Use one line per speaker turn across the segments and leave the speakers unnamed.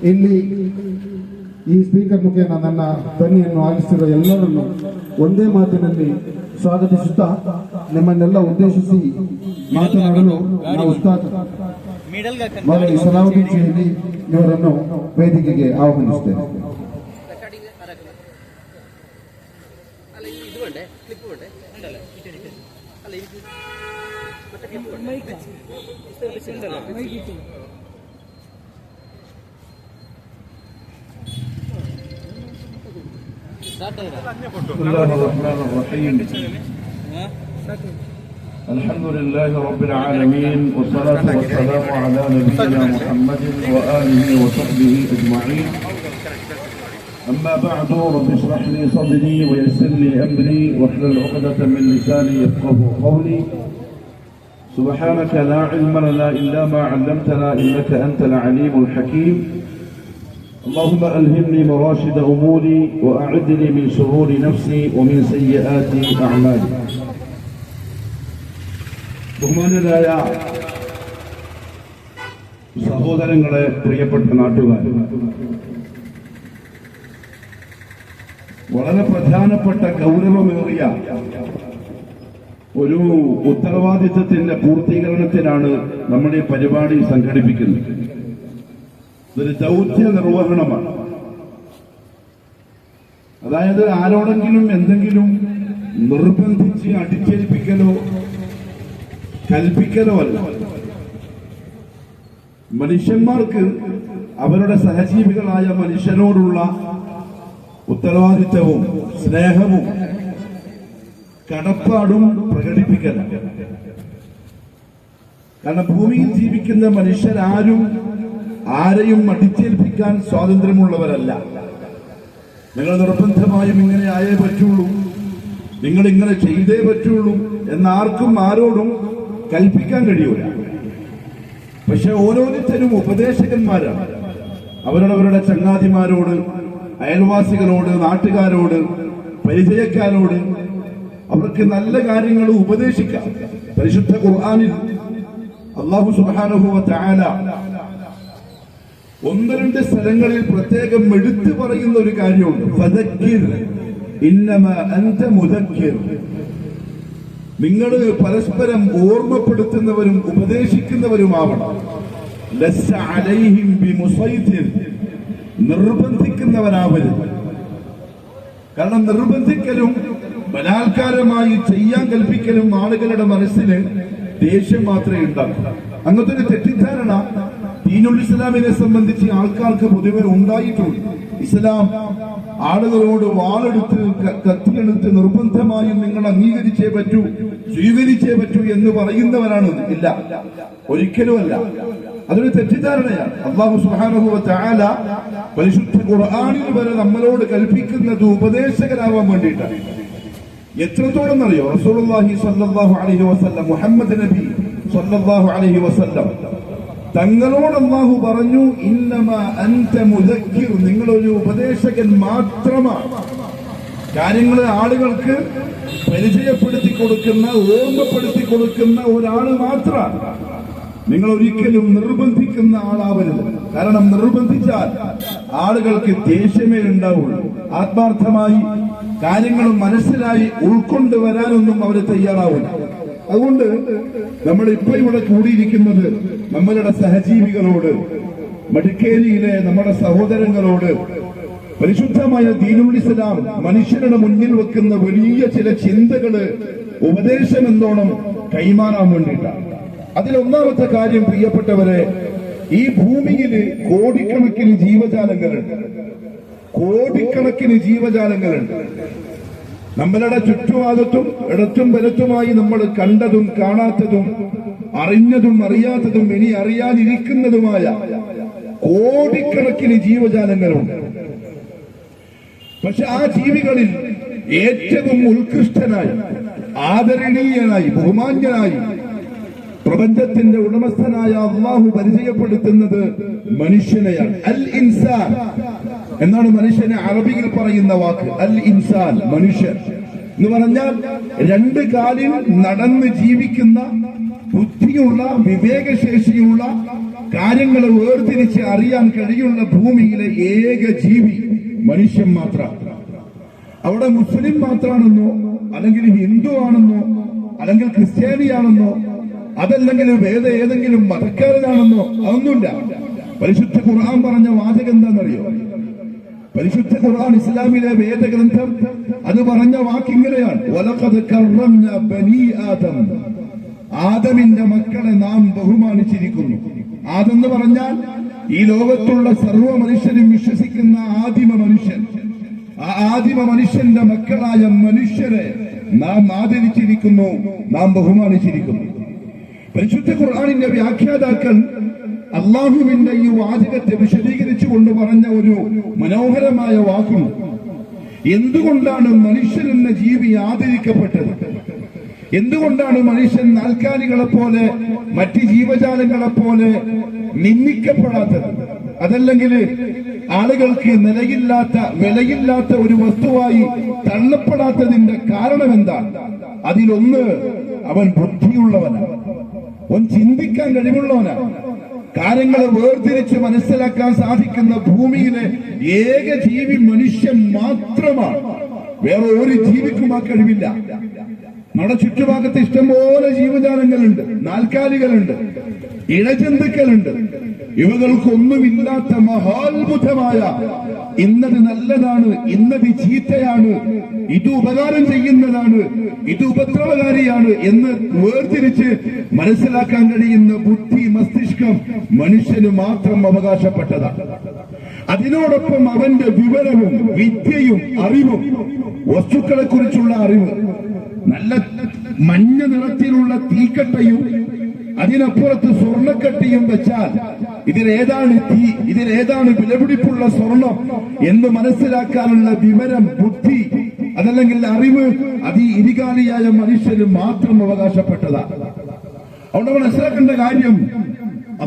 ಇಲ್ಲಿ ಈ ಸ್ಪೀಕರ್ ಮುಖೇನ ನನ್ನ ಧ್ವನಿಯನ್ನು ಆಲಿಸಿರುವ ಎಲ್ಲರನ್ನು ಒಂದೇ ಮಾತಿನಲ್ಲಿ ಸ್ವಾಗತಿಸುತ್ತಾ ನಿಮ್ಮನ್ನೆಲ್ಲ ಉದ್ದೇಶಿಸಿ ಮಾತನಾಡಲು ನಾವು ಉಸ್ತಾದ್ ಮೌಲವಿ ಸಲಾವುದ್ದೀನ್ ಜಿಹ್ಲಿ ಇವರನ್ನು ವೇದಿಕೆಗೆ ಆಹ್ವಾನಿಸುತ್ತೇವೆ.
الحمد لله رب العالمين والصلاة والسلام على نبينا محمد وآله وصحبه أجمعين. أما بعد رب اشرح لي صدري ويسر لي أمري واحلل عقدة من لساني يفقهوا قولي. سبحانك لا علم لنا إلا ما علمتنا إنك أنت العليم الحكيم. اللهم ألهمني مراشد أموري وأعذني من شرور نفسي ومن سيئات أعمالي. ബഹുമാന്യരായ സഹോദരങ്ങളെ, പ്രിയപ്പെട്ട നാട്ടുകാർ, വളരെ പ്രധാനപ്പെട്ട ഗൗരവമേറിയ ഒരു ഉത്തരവാദിത്വത്തിന്റെ പൂർത്തീകരണത്തിനാണ് നമ്മൾ ഈ പരിപാടി സംഘടിപ്പിക്കുന്നത്. ഇതൊരു ദൗത്യ നിർവഹണമാണ്. അതായത് ആരോടെങ്കിലും എന്തെങ്കിലും നിർബന്ധിച്ച് അടിച്ചേൽപ്പിക്കലോ കൽപ്പിക്കലോ അല്ല. മനുഷ്യന്മാർക്ക് അവരുടെ സഹജീവികളായ മനുഷ്യനോടുള്ള ഉത്തരവാദിത്തവും സ്നേഹവും കടപ്പാടും പ്രകടിപ്പിക്കല. കാരണം ഭൂമിയിൽ ജീവിക്കുന്ന മനുഷ്യരാരും ആരെയും അടിച്ചേൽപ്പിക്കാൻ സ്വാതന്ത്ര്യമുള്ളവരല്ല. നിങ്ങൾ നിർബന്ധമായും ഇങ്ങനെ ആയേ പറ്റുള്ളൂ, നിങ്ങൾ ഇങ്ങനെ ചെയ്തേ പറ്റുള്ളൂ എന്നാർക്കും ആരോടും കൽപ്പിക്കാൻ കഴിയൂല. പക്ഷെ ഓരോരുത്തരും ഉപദേശകന്മാരാണ്. അവരുടെ ചങ്ങാതിമാരോട്, അയൽവാസികളോട്, നാട്ടുകാരോട്, പരിചയക്കാരോട് അവർക്ക് നല്ല കാര്യങ്ങൾ ഉപദേശിക്കാം. പരിശുദ്ധ ഖുർആനിൽ അല്ലാഹു സുബ്ഹാനഹു വ തആല ഒന്ന് രണ്ട് സ്ഥലങ്ങളിൽ പ്രത്യേകം എടുത്തു പറയുന്ന ഒരു കാര്യമുണ്ട്. ഫദക്കിർ ഇന്നമാ അൻത മുദക്കിർ. നിങ്ങൾ പരസ്പരം ഓർമ്മപ്പെടുത്തുന്നവരും ഉപദേശിക്കുന്നവരുമാവണം. ലസ്സ അലൈഹിം ബിമുസൈതിർ. നിർബന്ധിക്കുന്നവരാവരുത്. കാരണം നിർബന്ധിക്കലും ബലാത്കാരമായി ചെയ്യാൻ കൽപ്പിക്കലും ആളുകളുടെ മനസ്സിന് ദേഷ്യം മാത്രമേ ഉണ്ടാക്കൂ. അങ്ങനത്തെ ഒരു തെറ്റിദ്ധാരണ ദീനുൽ ഇസ്ലാമിനെ സംബന്ധിച്ച് ആൾക്കാർക്ക് പൊതുവെ ഉണ്ടായിട്ടുണ്ട്. ഇസ്ലാം ആളുകളോട് വാളെടുത്ത് കത്തിയെടുത്ത് നിർബന്ധമായും നിങ്ങൾ അംഗീകരിച്ചേ പറ്റൂ, സ്വീകരിച്ചേ പറ്റൂ എന്ന് പറയുന്നവരാണ്. ഇല്ല, ഒരിക്കലുമല്ല. അതൊരു തെറ്റിദ്ധാരണയാണ്. അല്ലാഹു സുബ്ഹാനഹു വ തആല പരിശുദ്ധ ഖുർആനിൽ വരെ നമ്മളോട് കൽപ്പിക്കുന്നത് ഉപദേശകരാവാൻ വേണ്ടിയിട്ടാണ്. എത്രത്തോളം അറിയോ? റസൂലുള്ളാഹി സ്വല്ലല്ലാഹു അലൈഹി വസല്ലം, മുഹമ്മദ് നബി സ്വല്ലല്ലാഹു അലൈഹി വസല്ലം തങ്ങളോട് അല്ലാഹു പറഞ്ഞു, ഇന്നമാ അൻത മുദക്കിർ. നിങ്ങളൊരു ഉപദേശകൻ മാത്രമാണ്. കാര്യങ്ങൾ ആളുകൾക്ക് പരിചയപ്പെടുത്തി കൊടുക്കുന്ന, ഓർമ്മപ്പെടുത്തി കൊടുക്കുന്ന ഒരാൾ മാത്രമാണ്. നിങ്ങൾ ഒരിക്കലും നിർബന്ധിക്കുന്ന ആളാവരുത്. കാരണം നിർബന്ധിച്ചാൽ ആളുകൾക്ക് ദേഷ്യമേ ഉണ്ടാവുള്ളൂ. ആത്മാർത്ഥമായി കാര്യങ്ങൾ മനസ്സിലായി ഉൾക്കൊണ്ടുവരാനൊന്നും അവർ തയ്യാറാവില്ല. അതുകൊണ്ട് നമ്മളിപ്പോ ഇവിടെ കൂടിയിരിക്കുന്നത് നമ്മളുടെ സഹജീവികളോട്, മടിക്കേരിയിലെ നമ്മുടെ സഹോദരങ്ങളോട് പരിശുദ്ധമായ ദീനുൽ ഇസ്ലാം മനുഷ്യരുടെ മുന്നിൽ വെക്കുന്ന വലിയ ചില ചിന്തകള് ഉപദേശം എന്നോണം കൈമാറാൻ വേണ്ടിയിട്ടാണ്. അതിലൊന്നാമത്തെ കാര്യം, പ്രിയപ്പെട്ടവരെ, ഈ ഭൂമിയില് കോടിക്കണക്കിന് ജീവജാലങ്ങളുണ്ട്. കോടിക്കണക്കിന് ജീവജാലങ്ങളുണ്ട്. നമ്മളുടെ ചുറ്റുഭാഗത്തും ഇടത്തും വലത്തുമായി നമ്മൾ കണ്ടതും കാണാത്തതും അറിഞ്ഞതും അറിയാത്തതും ഇനി അറിയാനിരിക്കുന്നതുമായ കോടിക്കണക്കിന് ജീവജാലങ്ങളുണ്ട്. പക്ഷെ ആ ജീവികളിൽ ഏറ്റവും ഉത്കൃഷ്ടനായി, ആദരണീയനായി, ബഹുമാന്യനായി പ്രപഞ്ചത്തിന്റെ ഉടമസ്ഥനായ അല്ലാഹു പരിചയപ്പെടുത്തുന്നത് മനുഷ്യനെയാണ്. അൽ ഇൻസാൻ എന്നാണ് മനുഷ്യനെ അറബിയിൽ പറയുന്ന വാക്ക്. അൽ ഇൻസാൻ, മനുഷ്യൻ എന്ന് പറഞ്ഞാൽ രണ്ട് കാലിൽ നടന്ന് ജീവിക്കുന്ന, ബുദ്ധിയുള്ള, വിവേകശേഷിയുള്ള, കാര്യങ്ങളെ വേർതിരിച്ച് അറിയാൻ കഴിയുള്ള ഭൂമിയിലെ ഏക ജീവി മനുഷ്യൻ മാത്രം. അവിടെ മുസ്ലിം മാത്രമാണെന്നോ, അല്ലെങ്കിൽ ഹിന്ദു ആണെന്നോ, അല്ലെങ്കിൽ ക്രിസ്ത്യാനിയാണെന്നോ, അതല്ലെങ്കിൽ വേറെ ഏതെങ്കിലും മതക്കാരനാണെന്നോ, അതൊന്നുമില്ല. പരിശുദ്ധ ഖുർആൻ പറഞ്ഞ വാചകം എന്താണെന്നറിയോ? പരിശുദ്ധ ഖുർആൻ ഇസ്ലാമിലെ വേദഗ്രന്ഥം അത് പറഞ്ഞ വാക്കിങ്ങനെയാണ്: വലഖദ് കറംനാ ബനീ ആദം. ആദമിന്റെ മക്കളെ നാം ബഹുമാനിച്ചിരിക്കുന്നു. ആദം എന്ന് പറഞ്ഞാൽ ഈ ലോകത്തുള്ള സർവ്വ മനുഷ്യരും വിശ്വസിക്കുന്ന ആദിമ മനുഷ്യൻ. ആ ആദിമ മനുഷ്യന്റെ മക്കളായ മനുഷ്യരെ നാം ആദരിച്ചിരിക്കുന്നു, നാം ബഹുമാനിച്ചിരിക്കുന്നു. പരിശുദ്ധ ഖുർആനിന്റെ വ്യാഖ്യാതാക്കൾ അള്ളാഹുവിന്റെ ഈ വാചകത്തെ വിശദീകരിച്ചുകൊണ്ട് പറഞ്ഞ ഒരു മനോഹരമായ വാക്കുണ്ട്. എന്തുകൊണ്ടാണ് മനുഷ്യൻ എന്ന ജീവി ആദരിക്കപ്പെട്ടത്? എന്തുകൊണ്ടാണ് മനുഷ്യൻ നാൽക്കാലികളെ പോലെ മറ്റ് ജീവജാലങ്ങളെ പോലെ നിന്ദിക്കപ്പെടാത്തത്? അതല്ലെങ്കിൽ ആളുകൾക്ക് വിലയില്ലാത്ത ഒരു വസ്തുവായി തള്ളപ്പെടാത്തതിന്റെ കാരണം എന്താണ്? അതിലൊന്ന്, അവൻ ബുദ്ധിയുള്ളവനാണ്, അവൻ ചിന്തിക്കാൻ കഴിവുള്ളവനാണ്. കാര്യങ്ങളെ വേർതിരിച്ച് മനസ്സിലാക്കാൻ സാധിക്കുന്ന ഭൂമിയിലെ ഏക ജീവി മനുഷ്യൻ മാത്രമാണ്. വേറെ ഒരു ജീവിക്കും ആ കഴിവില്ല. നമ്മുടെ ചുറ്റുഭാഗത്ത് ഇഷ്ടംപോലെ ജീവജാലങ്ങളുണ്ട്, നാൽക്കാലികളുണ്ട്, ഇഴജന്തുക്കളുണ്ട്. ഇവകൾക്കൊന്നുമില്ലാത്ത മഹാത്ഭുതമായ ഇന്നത് നല്ലതാണ്, ഇന്നത് ചീത്തയാണ്, ഇത് ഉപകാരം ചെയ്യുന്നതാണ്, ഇത് ഉപദ്രവകാരിയാണ് എന്ന് വേർതിരിച്ച് മനസ്സിലാക്കാൻ കഴിയുന്ന ബുദ്ധി, മസ്തിഷ്കം മനുഷ്യന് മാത്രം അവകാശപ്പെട്ടതാണ്. അതിനോടൊപ്പം അവന്റെ വിവരവും വിദ്യയും അറിവും, വസ്തുക്കളെ കുറിച്ചുള്ള അറിവ്, നല്ല മഞ്ഞ നിറത്തിലുള്ള തീക്കട്ടയും അതിനപ്പുറത്ത് സ്വർണ്ണക്കട്ടിയും വെച്ചാൽ ഇതിലേതാണ് തീ, ഇതിലേതാണ് വിലപിടിപ്പുള്ള സ്വർണം എന്ന് മനസ്സിലാക്കാനുള്ള വിവരം, ബുദ്ധി, അതല്ലെങ്കിൽ അറിവ് അത് ഈ ഇരുകാലിയായ മനുഷ്യന് മാത്രം അവകാശപ്പെട്ടതാണ്. അവിടെ മനസ്സിലാക്കേണ്ട കാര്യം,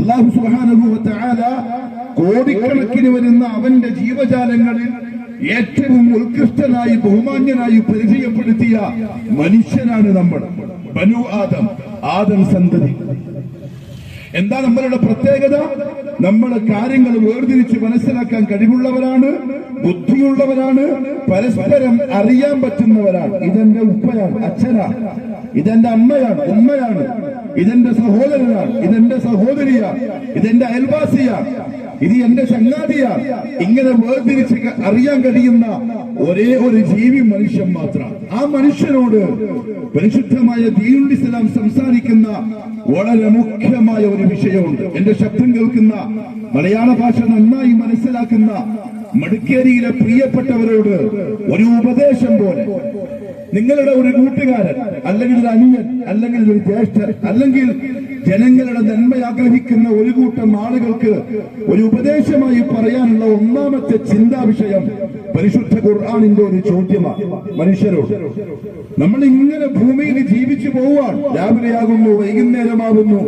അല്ലാഹു സുബ്ഹാനഹു വ തആല കോടിക്കണക്കിന് വരുന്ന അവന്റെ ജീവജാലങ്ങളിൽ ഏറ്റവും ഉത്കൃഷ്ടനായി ബഹുമാന്യനായി പരിചയപ്പെടുത്തിയ മനുഷ്യനാണ് നമ്മൾ, ബനു ആദം, ആദം സന്തതി. എന്താ നമ്മളുടെ പ്രത്യേകത? നമ്മൾ കാര്യങ്ങൾ വേർതിരിച്ച് മനസ്സിലാക്കാൻ കഴിവുള്ളവരാണ്, ബുദ്ധിയുള്ളവരാണ്, പരസ്പരം അറിയാൻ പറ്റുന്നവരാണ്. ഇതെന്റെ ഉപ്പയാണ്, അച്ഛനാണ്, ഇതെന്റെ അമ്മയാണ്, ഉമ്മയാണ്, ഇതെന്റെ സഹോദരനാണ്, ഇതെന്റെ സഹോദരിയാണ്, ഇതെന്റെ അയൽവാസിയാണ്, ഇത് എന്റെ ചങ്ങാതിയാണ്. ഇങ്ങനെ വേർതിരിച്ച് അറിയാൻ കഴിയുന്ന ഒരേ ഒരു ജീവി മനുഷ്യൻ മാത്രം. ആ മനുഷ്യനോട് പരിശുദ്ധമായ ദീനുൽ ഇസ്ലാം സംസാരിക്കുന്ന വളരെ മുഖ്യമായ ഒരു വിഷയമുണ്ട്. എന്റെ ശബ്ദം കേൾക്കുന്ന, മലയാള ഭാഷ നന്നായി മനസ്സിലാക്കുന്ന മടിക്കേരിയിലെ പ്രിയപ്പെട്ടവരോട് ഒരു ഉപദേശം പോലെ, നിങ്ങളുടെ ഒരു കൂട്ടുകാരൻ, അല്ലെങ്കിൽ ഒരു അനിയൻ, അല്ലെങ്കിൽ ഒരു ജ്യേഷ്ഠൻ, അല്ലെങ്കിൽ ജനങ്ങളുടെ നന്മ ആഗ്രഹിക്കുന്ന ഒരു കൂട്ടം ആളുകൾക്ക് ഒരു ഉപദേശമായി പറയാനുള്ള ഒന്നാമത്തെ ചിന്താ വിഷയം പരിശുദ്ധ ഖുർആനിന്റെ ഒരു ചോദ്യമാണ് മനുഷ്യരോട്. നമ്മൾ ഇങ്ങനെ ഭൂമിയിൽ ജീവിച്ചു പോവാൻ, രാവിലെയാകുന്നു, വൈകുന്നേരമാകുന്നു,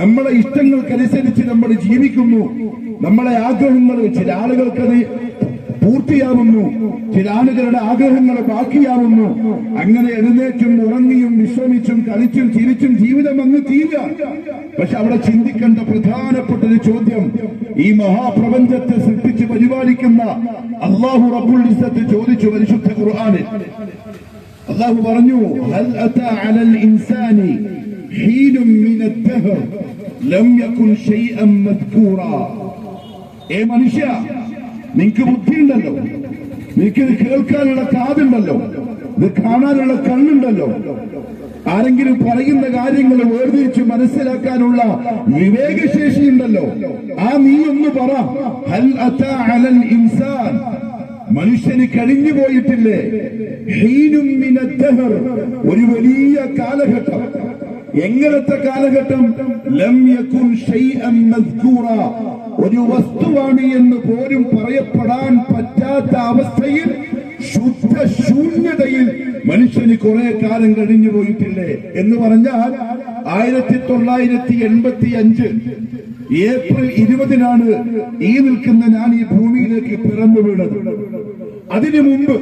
നമ്മളെ ഇഷ്ടങ്ങൾക്കനുസരിച്ച് നമ്മൾ ജീവിക്കുന്നു. നമ്മളെ ആഗ്രഹങ്ങൾ ചില ആളുകൾക്കത് പൂർത്തിയാവുന്നു, ചില ആളുകളുടെ ആഗ്രഹങ്ങൾ ബാക്കിയാവുന്നു. അങ്ങനെ എഴുന്നേറ്റും ഉറങ്ങിയും വിശ്രമിച്ചും കളിച്ചും ചിരിച്ചും ജീവിതം അങ്ങ് തീരുക. പക്ഷെ അവിടെ ചിന്തിക്കേണ്ട പ്രധാനപ്പെട്ട ഒരു ചോദ്യം ഈ മഹാപ്രപഞ്ചത്തെ സൃഷ്ടിച്ച് പരിപാലിക്കുന്ന അല്ലാഹു റബ്ബുൽ ഇസ്സത്ത് ചോദിച്ചു പരിശുദ്ധ ഖുർആനിൽ. അല്ലാഹു പറഞ്ഞു, ഹൽ അതാ അലൽ ഇൻസാനി ഹീനും മിനദ് ദഹർ ലം യകുൻ ശൈഅൻ മദ്കൂറാ. ഏ മനുഷ്യ, നിനക്ക് ബുദ്ധിയുണ്ടല്ലോ, നിനക്ക് കേൾക്കാനുള്ള കാതുണ്ടല്ലോ, ഇത് കാണാനുള്ള കണ്ണുണ്ടല്ലോ, ആരെങ്കിലും പറയുന്ന കാര്യങ്ങൾ വേർതിരിച്ച് മനസ്സിലാക്കാനുള്ള വിവേകശേഷിയുണ്ടല്ലോ. ആ നീ ഒന്ന് പറ, ഹൽ അതാ അലൽ ഇൻസാൻ, മനുഷ്യന് കഴിഞ്ഞു പോയിട്ടില്ലേ, ഹീനും മിനദ് ദഹർ, ഒരു വലിയ കാലഘട്ടം. എങ്ങനത്തെ കാലഘട്ടം? ലം യകുൻ ശൈഅൻ മദ്കൂറാ, ഒരു വസ്തുവാണ് എന്ന് പോലും പറയപ്പെടാൻ പറ്റാത്ത അവസ്ഥയിൽ, ശുദ്ധ ശൂന്യതയിൽ മനുഷ്യന് കുറെ കാലം കഴിഞ്ഞു പോയിട്ടില്ലേ എന്ന് പറഞ്ഞാൽ 1985 ഏപ്രിൽ 20-നാണ് ഈ നിൽക്കുന്ന ഞാൻ ഈ ഭൂമിയിലേക്ക് പിറന്നു വീണത്. അതിനു മുമ്പ്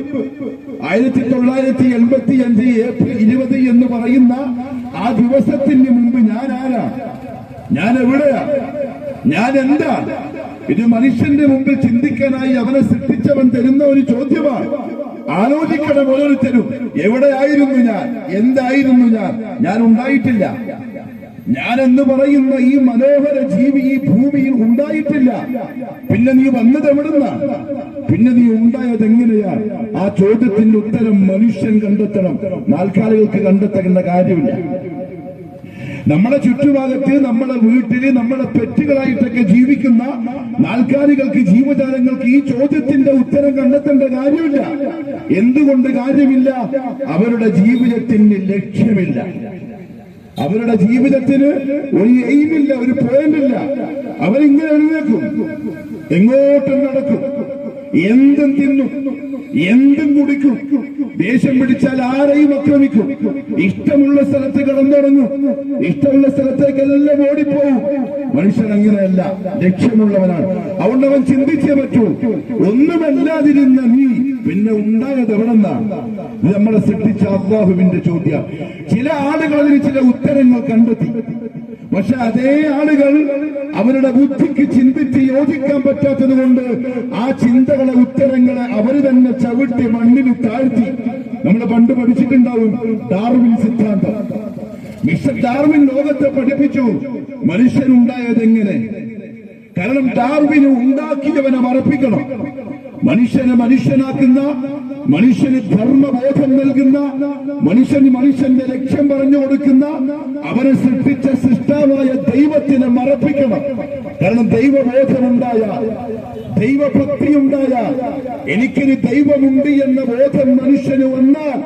1985 ഏപ്രിൽ 20 എന്ന് പറയുന്ന ആ ദിവസത്തിന് മുമ്പ് ഞാൻ ആരാ, ഞാൻ എവിടെയാ? ഞാൻ എന്താ? ഇത് മനുഷ്യന്റെ മുമ്പിൽ ചിന്തിക്കാനായി അവനെ സൃഷ്ടിച്ചവൻ തരുന്ന ഒരു ചോദ്യമാണ്. ആലോചിക്കണം ഓരോരുത്തരും. എവിടെയായിരുന്നു ഞാൻ? എന്തായിരുന്നു ഞാൻ ഉണ്ടായിട്ടില്ല. ഞാൻ എന്ന് പറയുന്ന ഈ മനോഹര ജീവി ഈ ഭൂമിയിൽ ഉണ്ടായിട്ടില്ല. പിന്നെ നീ വന്നത് എവിടുന്നാ? പിന്നെ നീ ഉണ്ടായത് എങ്ങനെയാ? ആ ചോദ്യത്തിന്റെ ഉത്തരം മനുഷ്യൻ കണ്ടെത്തണം. നാൽക്കാലികൾക്ക് കണ്ടെത്തേണ്ട കാര്യമില്ല. നമ്മളെ ചുറ്റുഭാഗത്ത്, നമ്മളെ വീട്ടില്, നമ്മളെ പെറ്റുകളായിട്ടൊക്കെ ജീവിക്കുന്ന നാൽക്കാലികൾക്ക്, ജീവജാലങ്ങൾക്ക് ഈ ചോദ്യത്തിന്റെ ഉത്തരം കണ്ടെത്തേണ്ട കാര്യമില്ല. എന്തുകൊണ്ട് കാര്യമില്ല? അവരുടെ ജീവിതത്തിന് ലക്ഷ്യമില്ല. അവരുടെ ജീവിതത്തിന് ഒരു എയിമില്ല, ഒരു പോയിന്റില്ല. അവരിങ്ങനെ എഴുന്നേക്കും, എങ്ങോട്ടും നടക്കും, എന്തും തിന്നും, എന്തും കുടിക്കും, ദേഷ്യം പിടിച്ചാൽ ആരെയും ആക്രമിക്കും, ഇഷ്ടമുള്ള സ്ഥലത്ത് കിടന്നുറങ്ങും, ഇഷ്ടമുള്ള സ്ഥലത്തേക്കെല്ലാം ഓടിപ്പോവും. മനുഷ്യൻ അങ്ങനെയല്ല, ലക്ഷ്യമുള്ളവനാണ്. അതുകൊണ്ട് അവൻ ചിന്തിച്ചേ പറ്റൂ. ഒന്നുമല്ലാതിരുന്ന നീ പിന്നെ ഉണ്ടായത് എവിടെന്നാണ്? ഇത് നമ്മളെ സൃഷ്ടിച്ച അല്ലാഹുവിന്റെ ചോദ്യം. ചില ആളുകൾ അതിന് ചില ഉത്തരങ്ങൾ കണ്ടെത്തി. പക്ഷെ അതേ ആളുകൾ അവരുടെ ബുദ്ധിക്ക് ചിന്തിച്ച് യോജിക്കാൻ പറ്റാത്തത് കൊണ്ട് ആ ചിന്തകളെ, ഉത്തരങ്ങളെ അവർ തന്നെ ചവിട്ടി മണ്ണിൽ താഴ്ത്തി. നമ്മൾ പണ്ട് പഠിച്ചിട്ടുണ്ടാവും ഡാർവിൻ സിദ്ധാന്തം. മിസ്റ്റർ ഡാർവിൻ ലോകത്തെ പഠിപ്പിച്ചു മനുഷ്യനുണ്ടായത് എങ്ങനെ. കാരണം ഡാർവിന് ഉണ്ടാക്കിയവനെ മറപ്പിക്കണം. മനുഷ്യനെ മനുഷ്യനാക്കുന്ന, മനുഷ്യന് ധർമ്മബോധം നൽകുന്ന, മനുഷ്യന്റെ ലക്ഷ്യം പറഞ്ഞു കൊടുക്കുന്ന, അവനെ സൃഷ്ടിച്ച സൃഷ്ടാവായ ദൈവത്തിനെ മറപ്പിക്കണം. കാരണം ദൈവബോധമുണ്ടായാൽ, ദൈവഭക്തിയുണ്ടായാൽ, എനിക്കൊരു ദൈവമുണ്ട് എന്ന ബോധം മനുഷ്യന് വന്നാൽ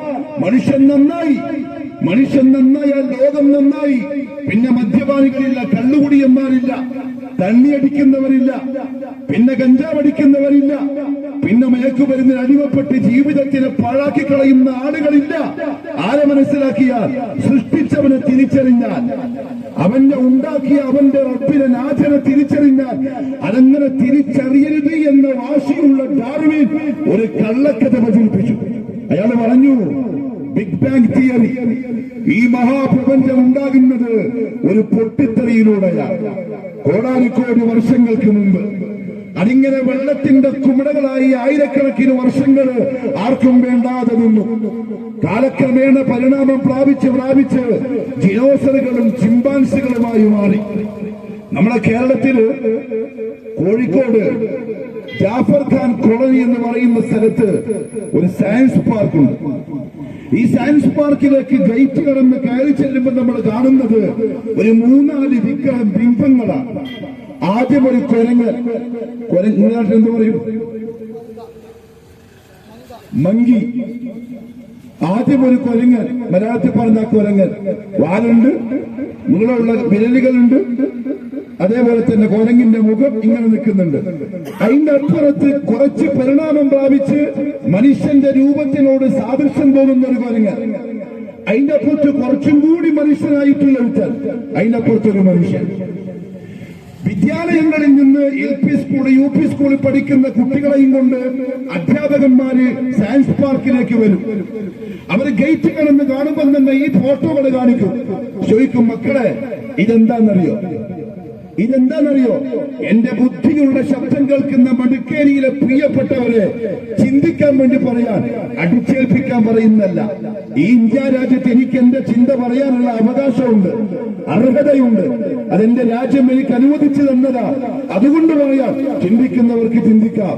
മനുഷ്യൻ നന്നായി. മനുഷ്യൻ നന്നായാൽ ലോകം നന്നായി. പിന്നെ മദ്യപാനികളില്ല, കള്ളുകുടിയന്മാരില്ല, തണ്ണിയടിക്കുന്നവരില്ല, പിന്നെ കഞ്ചാവടിക്കുന്നവരില്ല, പിന്നെ മയക്കുമരുന്നിന് അടിമപ്പെട്ട് ജീവിതത്തിനെ പാഴാക്കി കളയുന്ന ആളുകളില്ല. ആരെ മനസ്സിലാക്കിയാൽ, സൃഷ്ടിച്ചവനെ തിരിച്ചറിഞ്ഞാൽ, അവന്റെ ഉണ്ടാക്കിയ അവന്റെ റബ്ബിനെ, നാഥനെ തിരിച്ചറിഞ്ഞാൽ, അതങ്ങനെ തിരിച്ചറിയരുത് എന്ന വാശിയുള്ള ഡാർവിൻ ഒരു കള്ളക്കഥ പ്രചരിപ്പിച്ചു. അയാൾ പറഞ്ഞു, ബിഗ് ബാങ് തിയറി, ഈ മഹാപ്രപഞ്ചം ഉണ്ടാകുന്നത് ഒരു പൊട്ടിത്തെറിയിലൂടെയാണ്. കോടാനുകോടി വർഷങ്ങൾക്ക് മുമ്പ് അതിങ്ങനെ വെള്ളത്തിന്റെ കുമിടകളായി ആയിരക്കണക്കിന് വർഷങ്ങൾ ആർക്കും വേണ്ടാതെ നിന്നു. കാലക്രമേണ പരിണാമം പ്രാപിച്ച് ജിനോസറുകളും ചിമ്പാൻസികളുമായി മാറി. നമ്മുടെ കേരളത്തില് കോഴിക്കോട് ജാഫർ ഖാൻ കോളനി എന്ന് പറയുന്ന സ്ഥലത്ത് ഒരു സയൻസ് പാർക്കുണ്ട്. ഈ സയൻസ് പാർക്കിലേക്ക് ഗേറ്റ് കടന്ന് കയറി ചെല്ലുമ്പോൾ നമ്മൾ കാണുന്നത് ഒരു 3-4 വിഗ്രഹം ബിംബങ്ങളാണ്. ആദ്യം ഒരു കുരങ്ങൻ, എന്ത് പറയും, മങ്കി. ആദ്യം ഒരു കുരങ്ങൻ, മലയാളത്തിൽ പറഞ്ഞ കുരങ്ങൻ, വാലുണ്ട്, നീളമുള്ള വിരലുകളുണ്ട്, അതേപോലെ തന്നെ കുരങ്ങിന്റെ മുഖം ഇങ്ങനെ നിൽക്കുന്നുണ്ട്. അതിന്റെ അപ്പുറത്ത് കുറച്ച് പരിണാമം പ്രാപിച്ച് മനുഷ്യന്റെ രൂപത്തിനോട് സാദൃശ്യം തോന്നുന്ന ഒരു കുരങ്ങൻ. അതിന്റെ അപ്പുറത്ത് കുറച്ചും കൂടി മനുഷ്യനായിട്ടുള്ള ഒരുത്തൻ, അതിന്റെ അപ്പുറത്തൊരു മനുഷ്യൻ. വിദ്യാലയങ്ങളിൽ നിന്ന് LP സ്കൂൾ, UP സ്കൂളിൽ പഠിക്കുന്ന കുട്ടികളെയും കൊണ്ട് അധ്യാപകന്മാര് സയൻസ് പാർക്കിലേക്ക് വരും. അവര് ഗേറ്റ് കടന്ന് കാണുമ്പോൾ തന്നെ ഈ ഫോട്ടോകൾ കാണിക്കും. ചോദിക്കും, മക്കളെ ഇതെന്താണെന്നറിയോ? എന്റെ ബുദ്ധിയുള്ള ശബ്ദം കേൾക്കുന്ന മടിക്കേരിയിലെ പ്രിയപ്പെട്ടവരെ ചിന്തിക്കാൻ വേണ്ടി പറയാൻ, അടിച്ചേൽപ്പിക്കാൻ പറയുന്നല്ല. ഈ ഇന്ത്യ രാജ്യത്ത് എനിക്ക് എന്റെ ചിന്ത പറയാനുള്ള അവകാശമുണ്ട്, അർഹതയുണ്ട്. അതെന്റെ രാജ്യം എനിക്ക് അനുവദിച്ചു തന്നതാ. അതുകൊണ്ട് പറയാം, ചിന്തിക്കുന്നവർക്ക് ചിന്തിക്കാം.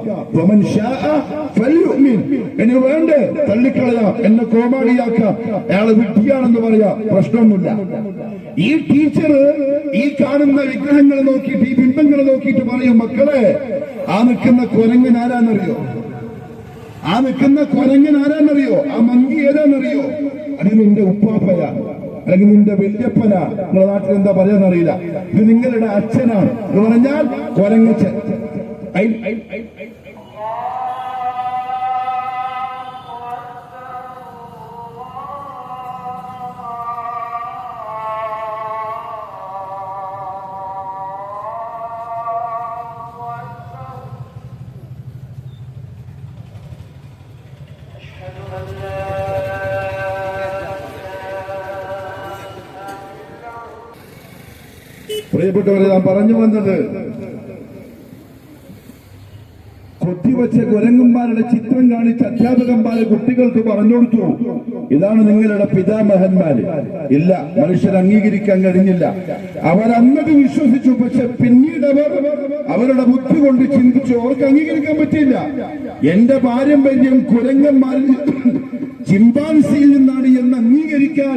എന്നെ വേണ്ടേ തള്ളിക്കളയാം, എന്നെ കോമാളിയാക്കാം, അയാള് വിഡ്ഢിയാണെന്ന് പറയാം, പ്രശ്നമൊന്നുമില്ല. ഈ ടീച്ചർ ഈ കാണുന്ന വിഗ്രഹങ്ങളെ നോക്കിയിട്ട്, ഈ ബിംബങ്ങളെ നോക്കിയിട്ട് പറയും, മക്കളെ ആ നിൽക്കുന്ന കുരങ്ങൻ ആരാന്നറിയോ? ആ മങ്കി ഏതാന്നറിയോ? അത് നിന്റെ ഉപ്പാപ്പയാ, അല്ലെങ്കിൽ നിന്റെ വല്യപ്പനാ. നിങ്ങളുടെ നാട്ടിൽ എന്താ പറയാന്നറിയില്ല. ഇത് നിങ്ങളുടെ അച്ഛനാണ് എന്ന് പറഞ്ഞാൽ കുരങ്ങച്ചൻ. പ്രിയപ്പെട്ടവരെ, നാം പറഞ്ഞു വന്നത് കൊത്തിവെച്ച കുരങ്ങന്മാരുടെ ചിത്രം കാണിച്ച് അധ്യാപകന്മാരെ കുട്ടികൾക്ക് പറഞ്ഞു കൊടുത്തു, ഇതാണ് നിങ്ങളുടെ പിതാമഹന്മാര്. ഇല്ല, മനുഷ്യർ അംഗീകരിക്കാൻ കഴിഞ്ഞില്ല. അവരന്നത് വിശ്വസിച്ചു. പക്ഷെ പിന്നീട് അവരുടെ ബുദ്ധി കൊണ്ട് ചിന്തിച്ചു, അവർക്ക് അംഗീകരിക്കാൻ പറ്റില്ല. എന്റെ പാരമ്പര്യം കുരങ്ങന്മാരിൽ ചിമ്പാൻസിയിൽ നിന്നാണ് എന്ന് അംഗീകരിക്കാൻ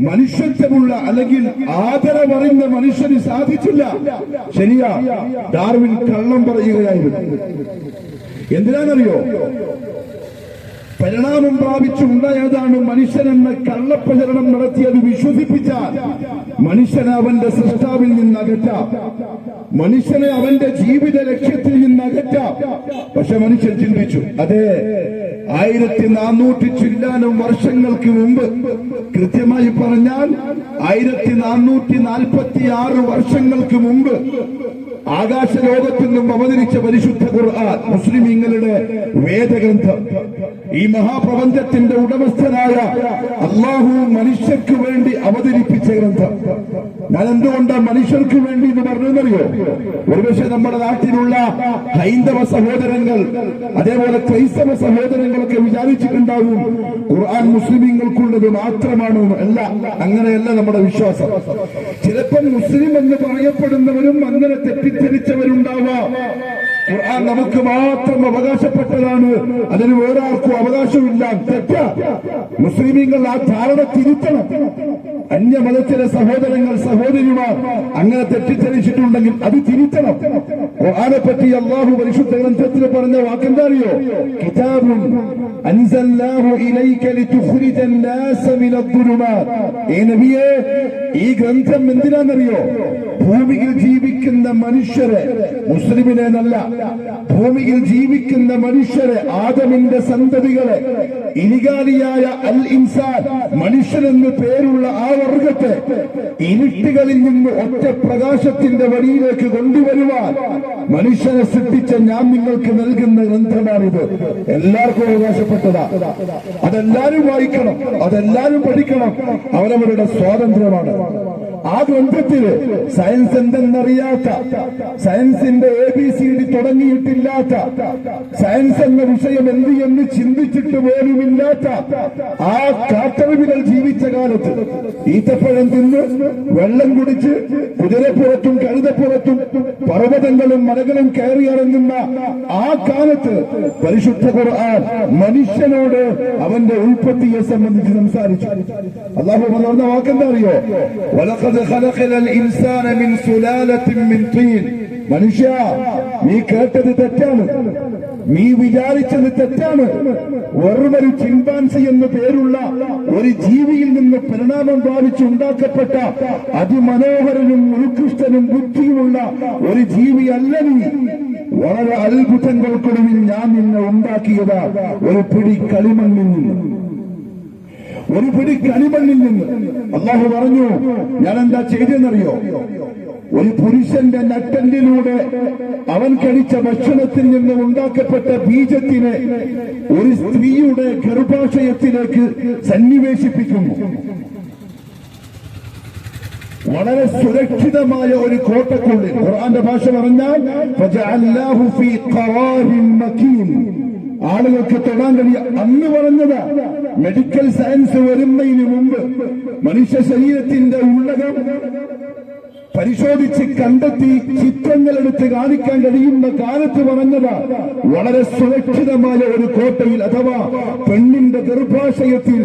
മനുഷ്യത്വമുള്ള അല്ലെങ്കിൽ ആദരവറിഞ്ഞ മനുഷ്യന് സാധിച്ചില്ല. ശരിയാ, ഡാർവിൻ കള്ളം പറയുകയായിരുന്നു. എന്തിനാണെന്നറിയോ? പരിണാമം പ്രാപിച്ചുണ്ടായതാണ് മനുഷ്യനെന്ന കള്ളപ്രചരണം നടത്തിയത് വിശ്വസിപ്പിച്ചാൽ മനുഷ്യനെ അവന്റെ സൃഷ്ടാവിൽ നിന്ന് അകറ്റാം, മനുഷ്യനെ അവന്റെ ജീവിത ലക്ഷ്യത്തിൽ നിന്ന് അകറ്റാം. പക്ഷെ മനുഷ്യൻ ചിന്തിച്ചു, അതെ, 1400 ചില്ലാനം വർഷങ്ങൾക്ക് മുമ്പ്, കൃത്യമായി പറഞ്ഞാൽ 1446 വർഷങ്ങൾക്ക് മുമ്പ് ആകാശലോകത്തു നിന്നും അവതരിച്ച പരിശുദ്ധ ഖുർആൻ, മുസ്ലിമീങ്ങളുടെ വേദഗ്രന്ഥം, ഈ മഹാപ്രപഞ്ചത്തിന്റെ ഉടമസ്ഥനായ അല്ലാഹു മനുഷ്യർക്ക് വേണ്ടി അവതരിപ്പിച്ച ഗ്രന്ഥം. ഞാൻ എന്തുകൊണ്ടാണ് മനുഷ്യർക്ക് വേണ്ടി എന്ന് പറഞ്ഞെന്നറിയോ? ഒരുപക്ഷെ നമ്മുടെ നാട്ടിലുള്ള ഹൈന്ദവ സഹോദരങ്ങൾ, അതേപോലെ ക്രൈസ്തവ സഹോദരങ്ങളൊക്കെ വിചാരിച്ചിട്ടുണ്ടാവും ഖുർആൻ മുസ്ലിമീങ്ങൾക്കുള്ളത് മാത്രമാണ്. അല്ല, അങ്ങനെയല്ല നമ്മുടെ വിശ്വാസം. ചിലപ്പോൾ മുസ്ലിം എന്ന് പറയപ്പെടുന്നവരും അങ്ങനെ തെറ്റിദ്ധരിച്ചവരുണ്ടാവാം. ഖുർആൻ നമുക്ക് മാത്രം അവകാശപ്പെട്ടതാണ്, അതിന് വേറെ ആർക്കും അവകാശമില്ല. തെറ്റ. മുസ്ലിമീങ്ങൾ ആ ധാരണ തിരുത്തണം. അന്യമതത്തിലെ സഹോദരങ്ങൾ, സഹോദരിമാർ അങ്ങനെ തെറ്റിദ്ധരിച്ചിട്ടുണ്ടെങ്കിൽ അത് തിരുത്തണം. ഖുർആനെ പറ്റി അല്ലാഹു പരിശുദ്ധ ഗ്രന്ഥത്തിൽ പറഞ്ഞ വാക്കെന്താ അറിയോ? കിതാബുൻ അൻസൽനാഹു ഇലൈക ലിതുഖ്രിജൻ നാസ മിനദ്ദുലുമാത്. നബിയേ, ഈ ഗ്രന്ഥം എന്തിനാണെന്നറിയോ? ഭൂമിയിൽ ജീവിക്കുന്ന മനുഷ്യരെ, മുസ്ലിമിനെ എന്നല്ല, ഭൂമിയിൽ ജീവിക്കുന്ന മനുഷ്യരെ, ആദമിന്റെ സന്തതികളെ, ഇലിഗാലിയായ അൽ ഇൻസാൻ, മനുഷ്യനെന്ന് പേരുള്ള ആ വർഗത്തെ ഇരുട്ടുകളിൽ നിന്ന് ഒറ്റ പ്രകാശത്തിന്റെ വഴിയിലേക്ക് കൊണ്ടുവരുവാൻ മനുഷ്യനെ സൃഷ്ടിച്ച ഞാൻ നിങ്ങൾക്ക് നൽകുന്ന ഗ്രന്ഥമാണിത്. എല്ലാവർക്കും അവകാശപ്പെട്ടതാ. അതെല്ലാരും വായിക്കണം, അതെല്ലാരും പഠിക്കണം. അവരവരുടെ സ്വാതന്ത്ര്യമാണ്. ആ ഗ്രന്ഥത്തില് സയൻസ് എന്തെന്നറിയാത്ത, സയൻസിന്റെ ABCD തുടങ്ങിയിട്ടില്ലാത്ത, സയൻസ് എന്ന വിഷയം എന്ത് എന്ന് ചിന്തിച്ചിട്ട് പോലുമില്ലാത്ത ആ കാട്ടറിവികൾ ജീവിച്ച കാലത്ത് ഈത്തപ്പഴം തിന്ന് വെള്ളം കുടിച്ച് കുതിരപ്പുറത്തും കഴുതപ്പുറത്തും പർവ്വതങ്ങളും മലകളും കയറിയിറങ്ങുന്ന ആ കാലത്ത് പരിശുദ്ധ ഖുർആൻ മനുഷ്യനോട് അവന്റെ ഉൽപ്പത്തിയെ സംബന്ധിച്ച് സംസാരിച്ചു. അല്ലാഹു പറഞ്ഞ വാക്കെന്താ അറിയോ? വലഖദ് ഖലഖനൽ ഇൻസാന മിൻ സുലാലത്തിൻ മിൻ തീൻ. മനുഷ്യ, നീ കേട്ടത് തെറ്റാണ്, നീ വിചാരിച്ചത് തെറ്റാണ്. വെറുമൊരു ചിമ്പാൻസി എന്ന് പേരുള്ള ഒരു ജീവിയിൽ നിന്ന് പരിണാമം പ്രാപിച്ചുണ്ടാക്കപ്പെട്ട അതിമനോഹരനും ഉത്കൃഷ്ടനും ബുദ്ധിയുമുള്ള ഒരു ജീവിയല്ല നീ. വളരെ അത്ഭുതങ്ങൾക്കൊടുവിൽ ഞാൻ നിന്നെ ഉണ്ടാക്കിയതാ ഒരു പിടി കളിമണ്ണിൽ നിന്ന്, ഒരു പിടി കളിമണ്ണിൽ നിന്ന്. അല്ലാഹു പറഞ്ഞു, ഞാൻ എന്താ ചെയ്തെന്നറിയോ? ഒരു പുരുഷന്റെ നട്ടലിലൂടെ അവൻ കഴിച്ച ഭക്ഷണത്തിൽ നിന്ന് ഉണ്ടാക്കപ്പെട്ട ബീജത്തിനെ ഒരു സ്ത്രീയുടെ ഗർഭാശയത്തിലേക്ക് സന്നിവേശിപ്പിക്കുന്നു. വളരെ സുരക്ഷിതമായ ഒരു കോട്ടക്കുള്ളിൽ. ഖുർആന്റെ ഭാഷ പറഞ്ഞാൽ ഫജഅൽനാഹു ഫീ ഖറാരിൻ മകീൻ. ആളുകൾക്ക് തൊടാൻ കഴിയ അന്ന് പറഞ്ഞതാ. മെഡിക്കൽ സയൻസ് വരുന്നതിന് മുമ്പ് മനുഷ്യ ശരീരത്തിന്റെ ഉള്ളകം പരിശോധിച്ച് കണ്ടെത്തി ചിത്രങ്ങളെടുത്ത് കാണിക്കാൻ കഴിയുന്ന കാലത്ത് പറഞ്ഞതാ. വളരെ സുരക്ഷിതമായ ഒരു കോട്ടയിൽ അഥവാ പെണ്ണിന്റെ ഗർഭാശയത്തിൽ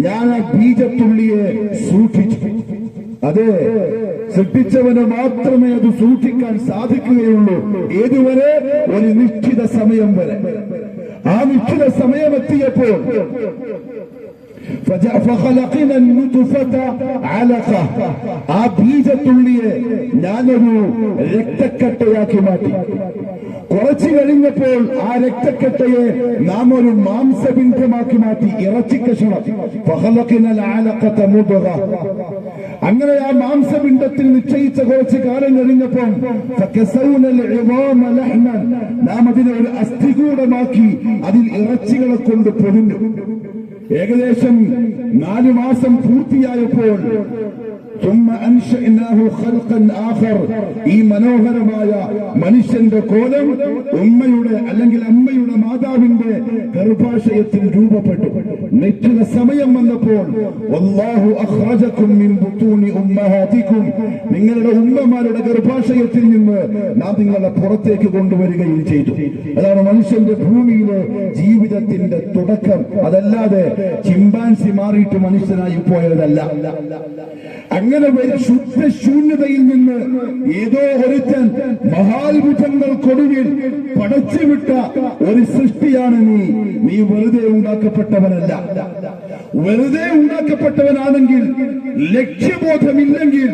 ഞാൻ ആ ബീജത്തുള്ളിയെ സൂക്ഷിച്ചു. അതെ, സൃഷ്ടിച്ചവന് മാത്രമേ അത് സൂക്ഷിക്കാൻ സാധിക്കുകയുള്ളൂ. ഏതുവരെ? ഒരു നിശ്ചിത സമയം വരെ. ആ നിശ്ചിത സമയമെത്തിയപ്പോൾ ആ ബീജത്തുള്ളിയെ ഞാനൊരു രക്തക്കട്ടയാക്കി മാറ്റി. കുറച്ചു കഴിഞ്ഞപ്പോൾ ആ രക്തക്കട്ടയെ നാം ഒരു മാംസബിംബമാക്കി മാറ്റി, ഇറച്ചിക്കഷണം. അങ്ങനെ ആ മാംസപിണ്ഡത്തിൽ നിശ്ചയിച്ച കുറച്ച് കാലം കഴിഞ്ഞപ്പോൾ നാം അതിനെ ഒരു അസ്ഥികൂടമാക്കി അതിൽ ഇറച്ചികളെ കൊണ്ട് പൊതിഞ്ഞു. ഏകദേശം 4 മാസം പൂർത്തിയായപ്പോൾ ثم أنشأناه خلقا آخر. ഈ മനോഹരമായ മനുഷ്യന്റെ കോലം ഉമ്മയുടെ അല്ലെങ്കിൽ അമ്മയുടെ മാതാവിന്റെ ഗർഭാശയത്തിൽ രൂപപ്പെട്ടു. നിശ്ചിത സമയം വന്നപ്പോൾ വല്ലാഹു അഖ്റജകും മിൻ ബുതൂനി ഉമ്മഹാതികും, നിങ്ങളുടെ ഉമ്മമാരുടെ ഗർഭാശയത്തിൽ നിന്ന് നാം നിങ്ങളെ പുറത്തേക്ക് കൊണ്ടുവരികയും ചെയ്തു. അതാണ് മനുഷ്യന്റെ ഭൂമിയിലെ ജീവിതത്തിന്റെ തുടക്കം. അതല്ലാതെ ചിമ്പാൻസി മാറിയിട്ട് മനുഷ്യനായി പോയതല്ല. അങ്ങനെ ശുദ്ധ ശൂന്യതയിൽ നിന്ന് ഏതോ ഒരുത്തൻ മഹാത്ഭുതങ്ങൾക്കൊടുവിൽ പടച്ചുവിട്ട ഒരു സൃഷ്ടിയാണ് നീ വെറുതെ ഉണ്ടാക്കപ്പെട്ടവനല്ല. വെറുതെ ഉണ്ടാക്കപ്പെട്ടവനാണെങ്കിൽ, ലക്ഷ്യബോധമില്ലെങ്കിൽ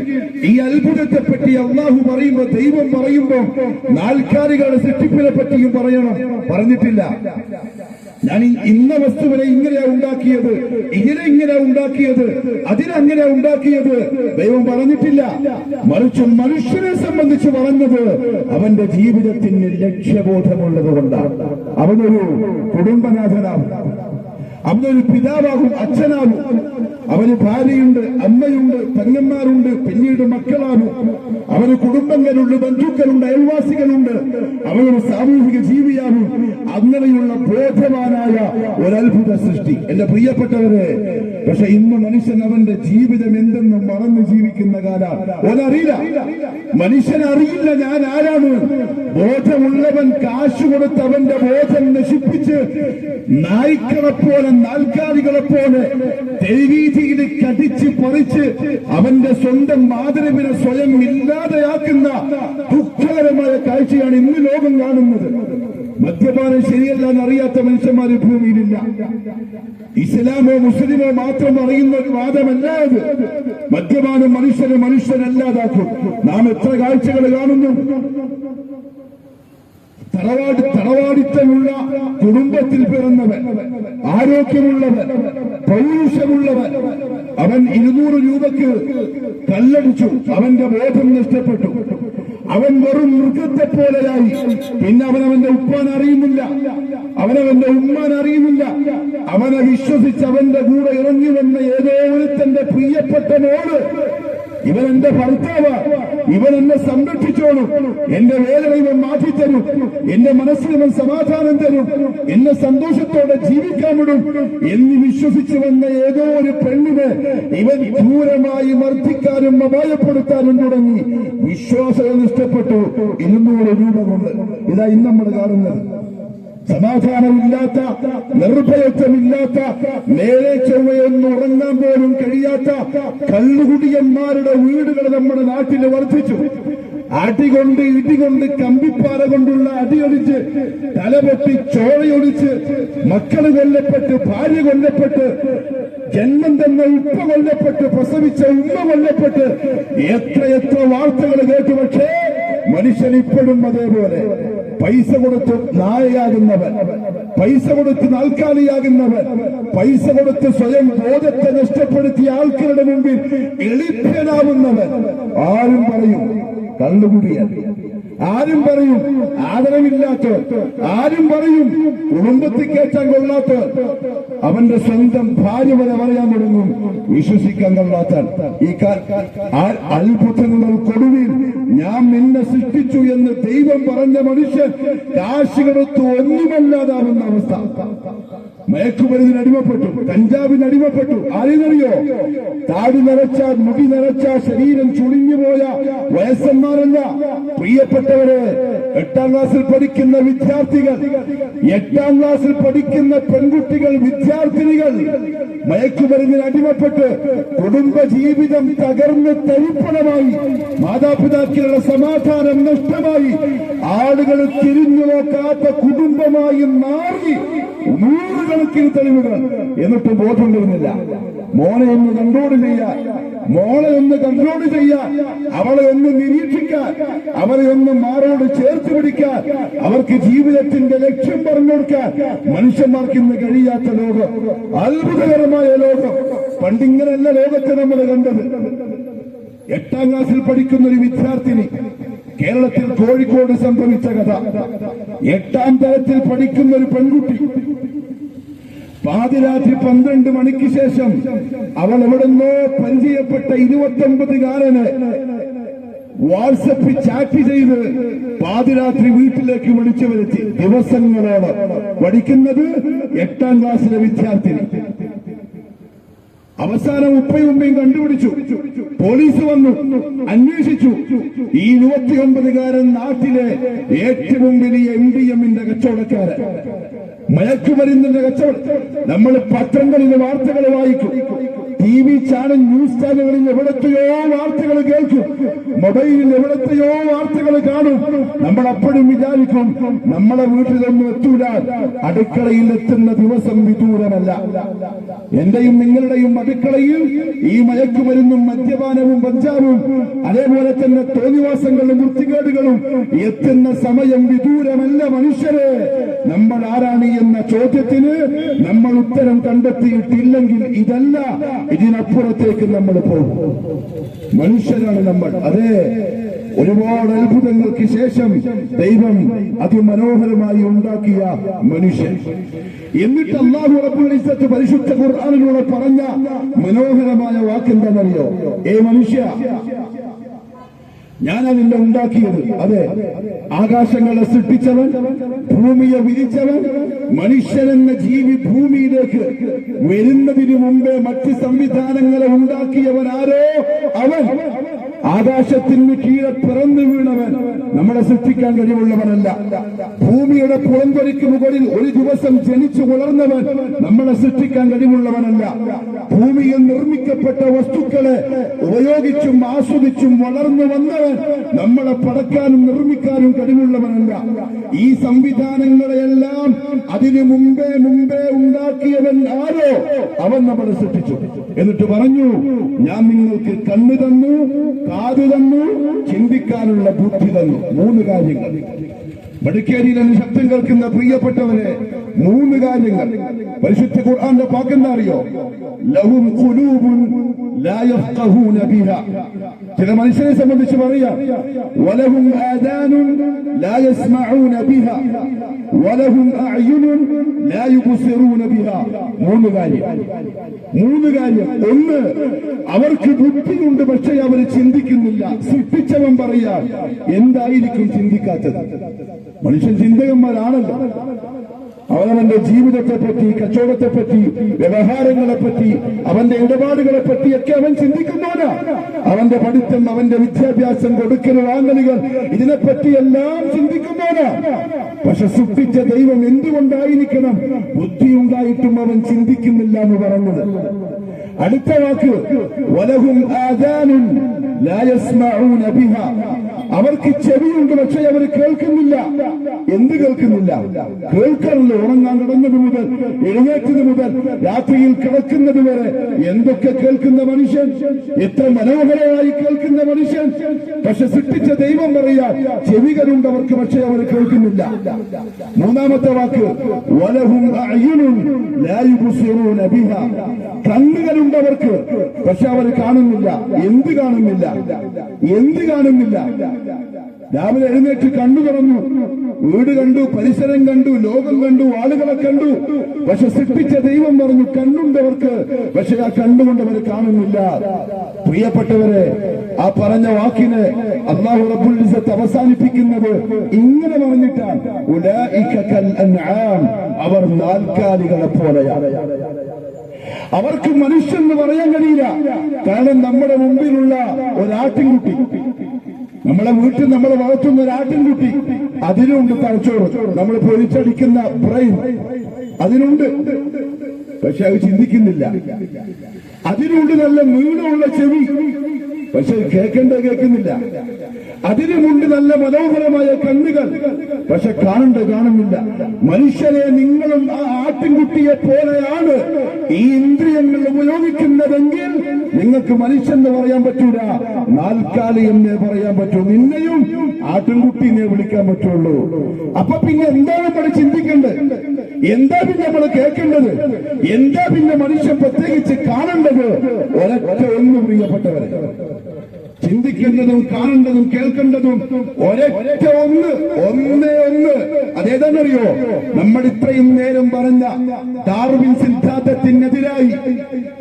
ഈ അത്ഭുതത്തെ പറ്റി അള്ളാഹു പറയുമ്പോ, ദൈവം പറയുമ്പോ നാൽക്കാലികളുടെ സൃഷ്ടിപ്പിനെ പറ്റിയും പറയണം. പറഞ്ഞിട്ടില്ല. ഞാൻ ഇന്ന വസ്തുവിനെ ഇങ്ങനെയാ ഉണ്ടാക്കിയത്, ഇങ്ങനെ ഉണ്ടാക്കിയത്, അതിനങ്ങനെ ഉണ്ടാക്കിയത് ദൈവം പറഞ്ഞിട്ടില്ല. മറിച്ച് മനുഷ്യനെ സംബന്ധിച്ച് പറഞ്ഞത് അവന്റെ ജീവിതത്തിന് ലക്ഷ്യബോധമുള്ളത് കൊണ്ടാണ്. അവനൊരു കുടുംബനാഥനാകും, അവനൊരു പിതാവാകും, അച്ഛനാകും, അവന് ഭാര്യയുണ്ട്, അമ്മയുണ്ട്, പെങ്ങന്മാരുണ്ട്, പിന്നീട് മക്കളാകും, അവന് കുടുംബങ്ങളുണ്ട്, ബന്ധുക്കളുണ്ട്, അയൽവാസികളുണ്ട്, അവനൊരു സാമൂഹിക ജീവിയാകും. അങ്ങനെയുള്ള ബോധവാനായ ഒരത്ഭുത സൃഷ്ടി എന്റെ പ്രിയപ്പെട്ടവരെ. പക്ഷെ ഇന്ന് മനുഷ്യൻ അവന്റെ ജീവിതം എന്തെന്ന് മറന്ന് ജീവിക്കുന്ന കാലം. ഓനറിയില്ല, മനുഷ്യനറിയില്ല ഞാൻ ആരാണ്. ബോധമുള്ളവൻ കാശ് കൊടുത്ത് അവന്റെ ബോധം നശിപ്പിച്ച് നായ്ക്കളെപ്പോലെ, നാൽക്കാലികളെപ്പോലെ തെരുവീതിയിൽ കടിച്ച് പറിച്ച് അവന്റെ സ്വന്തം മാതൃവിനെ സ്വയം ഇല്ലാതെയാക്കുന്ന ദുഃഖകരമായ കാഴ്ചയാണ് ഇന്ന് ലോകം കാണുന്നത്. മദ്യപാനം ശരിയല്ല എന്നറിയാത്ത മനുഷ്യന്മാർ ഭൂമിയിലില്ല. ഇസ്ലാമോ മുസ്ലിമോ മാത്രം അറിയുന്ന ഒരു വാദമല്ല അത്. മദ്യപാനം മനുഷ്യനല്ലാതാക്കും. നാം എത്ര കാഴ്ചകൾ കാണുന്നു. തറവാടിത്തമുള്ള കുടുംബത്തിൽ പിറന്നവൻ, ആരോഗ്യമുള്ളവൻ, പൗരുഷമുള്ളവൻ, അവൻ 200 രൂപയ്ക്ക് കല്ലടിച്ചു, അവന്റെ ബോധം നഷ്ടപ്പെട്ടു. അവൻ വെറും മൃഗത്തെ പോലെയായി. പിന്നെ അവനവന്റെ ഉപ്പാൻ അറിയുന്നില്ല, അവനവന്റെ ഉമ്മാൻ അറിയുന്നില്ല. അവനെ വിശ്വസിച്ച് അവന്റെ കൂടെ ഇറങ്ങി വന്ന ഏതോ ഒരുത്തന്റെ പ്രിയപ്പെട്ട മോള്, ഇവൻ എന്റെ ഭർത്താവ്, ഇവൻ എന്നെ സംരക്ഷിച്ചോളും, എന്റെ വേദന ഇവൻ മാറ്റിത്തരും, എന്റെ മനസ്സിൽ ഇവൻ സമാധാനം തരും, എന്നെ സന്തോഷത്തോടെ ജീവിക്കാൻ വിടും എന്ന് വിശ്വസിച്ചു വന്ന ഏതോ ഒരു പെണ്ണിനെ ഇവൻ ക്രൂരമായി മർദ്ദിക്കാനും അപായപ്പെടുത്താനും തുടങ്ങി. വിശ്വാസം നഷ്ടപ്പെട്ടു 200 രൂപ കൊണ്ട്. ഇതാ ഇന്ന് നമ്മൾ കാണുന്നത്. സമാധാനമില്ലാത്ത, നിർഭയത്വമില്ലാത്ത, നേരെ ചൊവ്വയൊന്നും ഉറങ്ങാൻ പോലും കഴിയാത്ത കള്ളുകുടിയന്മാരുടെ വീടുകൾ നമ്മുടെ നാട്ടിൽ വർദ്ധിച്ചു. അടികൊണ്ട്, ഇടികൊണ്ട്, കമ്പിപ്പാറ കൊണ്ടുള്ള അടിയൊടിച്ച്, തലപൊട്ടി ചോഴയൊടിച്ച്, മക്കള് കൊല്ലപ്പെട്ട്, ഭാര്യ കൊല്ലപ്പെട്ട്, ജന്മം തന്ന ഉപ്പ കൊല്ലപ്പെട്ട്, പ്രസവിച്ച ഉമ്മ കൊല്ലപ്പെട്ട്, എത്ര വാർത്തകൾ കേട്ടു. പക്ഷേ മനുഷ്യൻ ഇപ്പോഴും അതേപോലെ പൈസ കൊടുത്ത് നായയാകുന്നവൻ, പൈസ കൊടുത്ത് നാൽക്കാലിയാകുന്നവൻ, പൈസ കൊടുത്ത് സ്വയം ബോധത്തെ നഷ്ടപ്പെടുത്തിയ ആൾക്കാരുടെ മുമ്പിൽ എളിപ്പനാവുന്നവൻ. ആരും പറയും കള്ളുകുടിയൻ, ആരും പറയും ആദരവില്ലാത്തവർ, ആരും പറയും കുടുംബത്തിൽ കയറ്റാൻ കൊള്ളാത്തവർ. അവന്റെ സ്വന്തം ഭാര്യ വരെ പറയാൻ തുടങ്ങും വിശ്വസിക്കാൻ കൊള്ളാത്ത. ഈ അത്ഭുതങ്ങൾക്കൊടുവിൽ ഞാൻ നിന്നെ സൃഷ്ടിച്ചു എന്ന് ദൈവം പറഞ്ഞ മനുഷ്യൻ കാശ് കൊടുത്ത് ഒന്നുമല്ലാതാവുന്ന അവസ്ഥ. മയക്കുമരുന്നിന് അടിമപ്പെട്ടു, കഞ്ചാവിന് അടിമപ്പെട്ടു. ആരെന്നറിയോ? താടി നരച്ച, മുടി നരച്ച, ശരീരം ചുളിഞ്ഞുപോയ വയസ്സന്മാരല്ല. പ്രിയപ്പെട്ടവരെ, 8ാം ക്ലാസ്സിൽ പഠിക്കുന്ന വിദ്യാർത്ഥികൾ, 8ാം ക്ലാസ്സിൽ പഠിക്കുന്ന പെൺകുട്ടികൾ, വിദ്യാർത്ഥിനികൾ മയക്കുമരുന്നിന് അടിമപ്പെട്ട് കുടുംബ ജീവിതം തകർന്ന് തരിപ്പണമായി, മാതാപിതാക്കളുടെ സമാധാനം നഷ്ടമായി, ആളുകൾ തിരിഞ്ഞു നോക്കാത്ത കുടുംബമായി മാറി. 100 കണക്കിന് തെളിവുകൾ. എന്നിട്ട് ബോധം വരുന്നില്ല. മോനെ ഒന്ന് കൺട്രോൾ ചെയ്യാൻ, മോളെ ഒന്ന് കൺട്രോൾ ചെയ്യാൻ, അവളെ ഒന്ന് നിരീക്ഷിക്കാൻ, അവരെ ഒന്ന് മാറോട് ചേർത്ത് പിടിക്കാൻ, അവർക്ക് ജീവിതത്തിന്റെ ലക്ഷ്യം പറഞ്ഞു കൊടുക്കാൻ മനുഷ്യന്മാർക്ക് ഇന്ന് കഴിയാത്ത ലോകം, അത്ഭുതകരമായ ലോകം. പണ്ടിങ്ങനല്ല ലോകത്തെ നമ്മൾ കണ്ടത്. 8ാം ക്ലാസ്സിൽ പഠിക്കുന്ന ഒരു വിദ്യാർത്ഥിനി, കേരളത്തിൽ കോഴിക്കോട് സംഭവിച്ച കഥ. 8ാം തരത്തിൽ പഠിക്കുന്ന ഒരു പെൺകുട്ടി പാതിരാത്രി 12 മണിക്ക് ശേഷം അവൾ എവിടുന്നോ പരിചയപ്പെട്ട 29-കാരന് വാട്സപ്പിൽ ചാറ്റ് ചെയ്ത് പാതിരാത്രി വീട്ടിലേക്ക് വിളിച്ചു വരുത്തി. ദിവസങ്ങളോളം പഠിക്കുന്നത് 8ാം ക്ലാസ്സിലെ വിദ്യാർത്ഥിനി. അവസാനം ഉപ്പയും ഉമ്മയും കണ്ടുപിടിച്ചു. പോലീസ് വന്നു, അന്വേഷിച്ചു. ഈ 29-കാരൻ നാട്ടിലെ ഏറ്റവും വലിയ MDMന്റെ കച്ചവടക്കാരൻ, മയക്കുമരുന്നിന്റെ കച്ചവടം. നമ്മൾ പത്രങ്ങളിലെ വാർത്തകൾ വായിക്കും, TV ചാനൽ, ന്യൂസ് ചാനലുകളിൽ എവിടത്തെയോ വാർത്തകൾ കേൾക്കും, മൊബൈലിൽ എവിടത്തെയോ വാർത്തകൾ കാണും. നമ്മൾ അപ്പോഴും വിചാരിക്കും നമ്മളെ വീട്ടിലൊന്നും എത്തൂല. അടുക്കളയിൽ എത്തുന്ന ദിവസം വിദൂരമല്ല. എന്റെയും നിങ്ങളുടെയും അടുക്കളയിൽ ഈ മയക്കുമരുന്നും മദ്യപാനവും പഞ്ചാബും അതേപോലെ തന്നെ തോന്നിവാസങ്ങളും വൃത്തികേടുകളും എത്തുന്ന സമയം വിദൂരമല്ല. മനുഷ്യരെ, നമ്മൾ ആരാണ് എന്ന ചോദ്യത്തിന് നമ്മൾ ഉത്തരം കണ്ടെത്തിയിട്ടില്ലെങ്കിൽ ഇതല്ല, ഇതിനപ്പുറത്തേക്ക് നമ്മൾ പോകും. മനുഷ്യരാണ് നമ്മൾ. അതെ, ഒരുപാട് അത്ഭുതങ്ങൾക്ക് ശേഷം ദൈവം അതിമനോഹരമായി ഉണ്ടാക്കിയ മനുഷ്യൻ. എന്നിട്ട് അല്ലാഹു റബ്ബുൽ ഇസ്സത്ത് പരിശുദ്ധ ഖുർആനിലൂടെ പറഞ്ഞ മനോഹരമായ വാക്കെന്താണെന്നറിയോ? ഏ മനുഷ്യ, ഞാനതിന്റെ ഉണ്ടാക്കിയത്. അതെ, ആകാശങ്ങളെ സൃഷ്ടിച്ചവൻ, ഭൂമിയെ വിരിച്ചവൻ, മനുഷ്യനെന്ന ജീവി ഭൂമിയിലേക്ക് വരുന്നതിന് മുമ്പേ മറ്റ് സംവിധാനങ്ങളെ ഉണ്ടാക്കിയവനാരോ അവൻ. ആകാശത്തിന് കീഴെ പിറന്നു വീണവൻ നമ്മളെ സൃഷ്ടിക്കാൻ കഴിവുള്ളവനല്ല. ഭൂമിയുടെ പുറംതൊലിക്ക് മുകളിൽ ഒരു ദിവസം ജനിച്ചു വളർന്നവൻ നമ്മളെ സൃഷ്ടിക്കാൻ കഴിവുള്ളവനല്ല. ഭൂമിയിൽ നിർമ്മിക്കപ്പെട്ട വസ്തുക്കളെ ഉപയോഗിച്ചും ആസ്വദിച്ചും വളർന്നു വന്നവൻ നമ്മളെ പടക്കാനും നിർമ്മിക്കാനും കഴിവുള്ളവനല്ല. ഈ സംവിധാനങ്ങളെയെല്ലാം അതിനു മുമ്പേ ഉണ്ടാക്കിയവൻ ആരോ അവൻ നമ്മളെ സൃഷ്ടിച്ചു. എന്നിട്ട് പറഞ്ഞു, ഞാൻ നിങ്ങൾക്ക് കണ്ണ് തന്നു, കാത് തന്നു, ചിന്തിക്കാനുള്ള ബുദ്ധി തന്നു. 3 കാര്യങ്ങൾ. മടിക്കേരിയിൽ നിന്ന് ശബ്ദം കേൾക്കുന്ന പ്രിയപ്പെട്ടവരെ, 3 കാര്യങ്ങൾ പരിശുദ്ധ ഖുർആന്റെ വാക്കെന്താ അറിയോ? ലഹും ഖുലൂബുൻ ലാ യഫ്ഖഹൂന ബിഹാ. ചില മനുഷ്യരെ സംബന്ധിച്ച് പറയാം, വലഹും ആദാനുൻ ലാ യസ്മഊന ബിഹാ വലഹും അഅ്യുനുൻ ലാ യുബ്സിറൂന ബിഹാ. 3 കാര്യം. ഒന്ന്, അവർക്ക് ബുദ്ധിയുണ്ട്, പക്ഷേ അവർ ചിന്തിക്കുന്നില്ല. സൃഷ്ടിച്ചവൻ പറയാ, എന്തായിരിക്കും ചിന്തിക്കാത്തത്? മനുഷ്യൻ ചിന്തകന്മാരാണല്ലോ. അവനവന്റെ ജീവിതത്തെപ്പറ്റി, കച്ചവടത്തെപ്പറ്റി, വ്യവഹാരങ്ങളെപ്പറ്റി, അവന്റെ ഇടപാടുകളെ പറ്റിയൊക്കെ അവൻ ചിന്തിക്കുന്നവനാ. അവന്റെ പഠിത്തം, അവന്റെ വിദ്യാഭ്യാസം, കൊടുക്കൽ വാങ്ങലുകൾ, ഇതിനെപ്പറ്റിയെല്ലാം ചിന്തിക്കുന്നവനാ. പക്ഷെ സൃഷ്ടിച്ച ദൈവം എന്തുകൊണ്ടായിരിക്കണം ബുദ്ധിയുണ്ടായിട്ടും അവൻ ചിന്തിക്കുന്നില്ല എന്ന് പറഞ്ഞത്? അടുത്ത വാക്ക്, വലഹും ആദാനുൻ ലാ യസ്മഊന ബിഹാ. അവർക്ക് ചെവിയുണ്ട്, പക്ഷെ അവർ കേൾക്കുന്നില്ല. എന്ത് കേൾക്കുന്നില്ല? കേൾക്കാറില്ല. ഉറങ്ങാൻ കിടന്നത് മുതൽ എഴുന്നേറ്റത് മുതൽ രാത്രിയിൽ കിടക്കുന്നത് വരെ എന്തൊക്കെ കേൾക്കുന്ന മനുഷ്യൻ, എത്ര മനോഹരമായി കേൾക്കുന്ന മനുഷ്യൻ. പക്ഷെ സൃഷ്ടിച്ച ദൈവം പറയാ, ചെവികളുണ്ട് അവർക്ക്, പക്ഷെ അവർ കേൾക്കുന്നില്ല. 3ാമത്തെ വാക്ക്, വലഹും അഅ്യുനുൻ ലാ യുബ്സിറൂന ബിഹാ. കണ്ണുകളുണ്ട് അവർക്ക്, പക്ഷെ അവർ കാണുന്നില്ല. എന്ത് കാണുന്നില്ല? രാവിലെ എഴുന്നേറ്റ് കണ്ണു തുറന്നു, വീട് കണ്ടു, പരിസരം കണ്ടു, ലോകം കണ്ടു, ആളുകളെ കണ്ടു. പക്ഷെ സൃഷ്ടിച്ച ദൈവം പറഞ്ഞു, കണ്ണുണ്ടവർക്ക്, പക്ഷെ ആ കണ്ണുകൊണ്ട് അവർ കാണുന്നില്ല. പ്രിയപ്പെട്ടവരെ, ആ പറഞ്ഞ വാക്കിന് അല്ലാഹു റബ്ബുൽ ഇസ്സത്ത് അവസാനിപ്പിക്കുന്നത് ഇങ്ങനെ പറഞ്ഞിട്ടാണ്, ഉലൈക കൽ അൻആം. അവർ നാൽക്കാലികളെ പോലെയാണ്. അവർക്ക് മനുഷ്യന്ന് പറയാൻ കഴിയില്ല. കാരണം നമ്മുടെ മുമ്പിലുള്ള ഒരാട്ടിൻകുട്ടി, നമ്മളെ വീട്ടിൽ നമ്മളെ വളർത്തുന്ന ഒരാട്ടിൻകുട്ടി, അതിനുണ്ട് തലച്ചോറ്. നമ്മൾ പൊരിച്ചടിക്കുന്ന ബ്രെയിൻ അതിനുണ്ട്, പക്ഷെ അത് ചിന്തിക്കുന്നില്ല. അതിനുണ്ട് നല്ല നീളമുള്ള ചെവി, പക്ഷെ കേൾക്കുന്നില്ല. അതിനുമുണ്ട് നല്ല മനോഹരമായ കണ്ണുകൾ, പക്ഷെ കാണുന്നില്ല. മനുഷ്യരെ, നിങ്ങളും ആ ആട്ടിൻകുട്ടിയെ പോലെയാണ് ഈ ഇന്ദ്രിയങ്ങൾ ഉപയോഗിക്കുന്നതെങ്കിൽ നിങ്ങൾക്ക് മനുഷ്യന്ന് പറയാൻ പറ്റൂല, നാൽക്കാലി എന്നേ പറയാൻ പറ്റൂ. നിന്നെയും ആട്ടിൻകുട്ടിനെ വിളിക്കാൻ പറ്റുള്ളൂ. അപ്പൊ പിന്നെ എന്താണ് നമ്മൾ ചിന്തിക്കേണ്ടത്? എന്താ പിന്നെ നമ്മൾ കേൾക്കേണ്ടത്? എന്താ പിന്നെ മനുഷ്യൻ പ്രത്യേകിച്ച് കാണേണ്ടത്? ഒരൊറ്റ ഒന്ന്, പ്രിയപ്പെട്ടവരെ,
ചിന്തിക്കേണ്ടതും കാണേണ്ടതും കേൾക്കേണ്ടതും ഒരൊറ്റ ഒന്നേ ഒന്ന്. അതേതാണെന്നറിയോ? നമ്മൾ ഇത്രയും നേരം പറഞ്ഞ ഡാർവിൻ സിദ്ധാന്തത്തിനെതിരായി,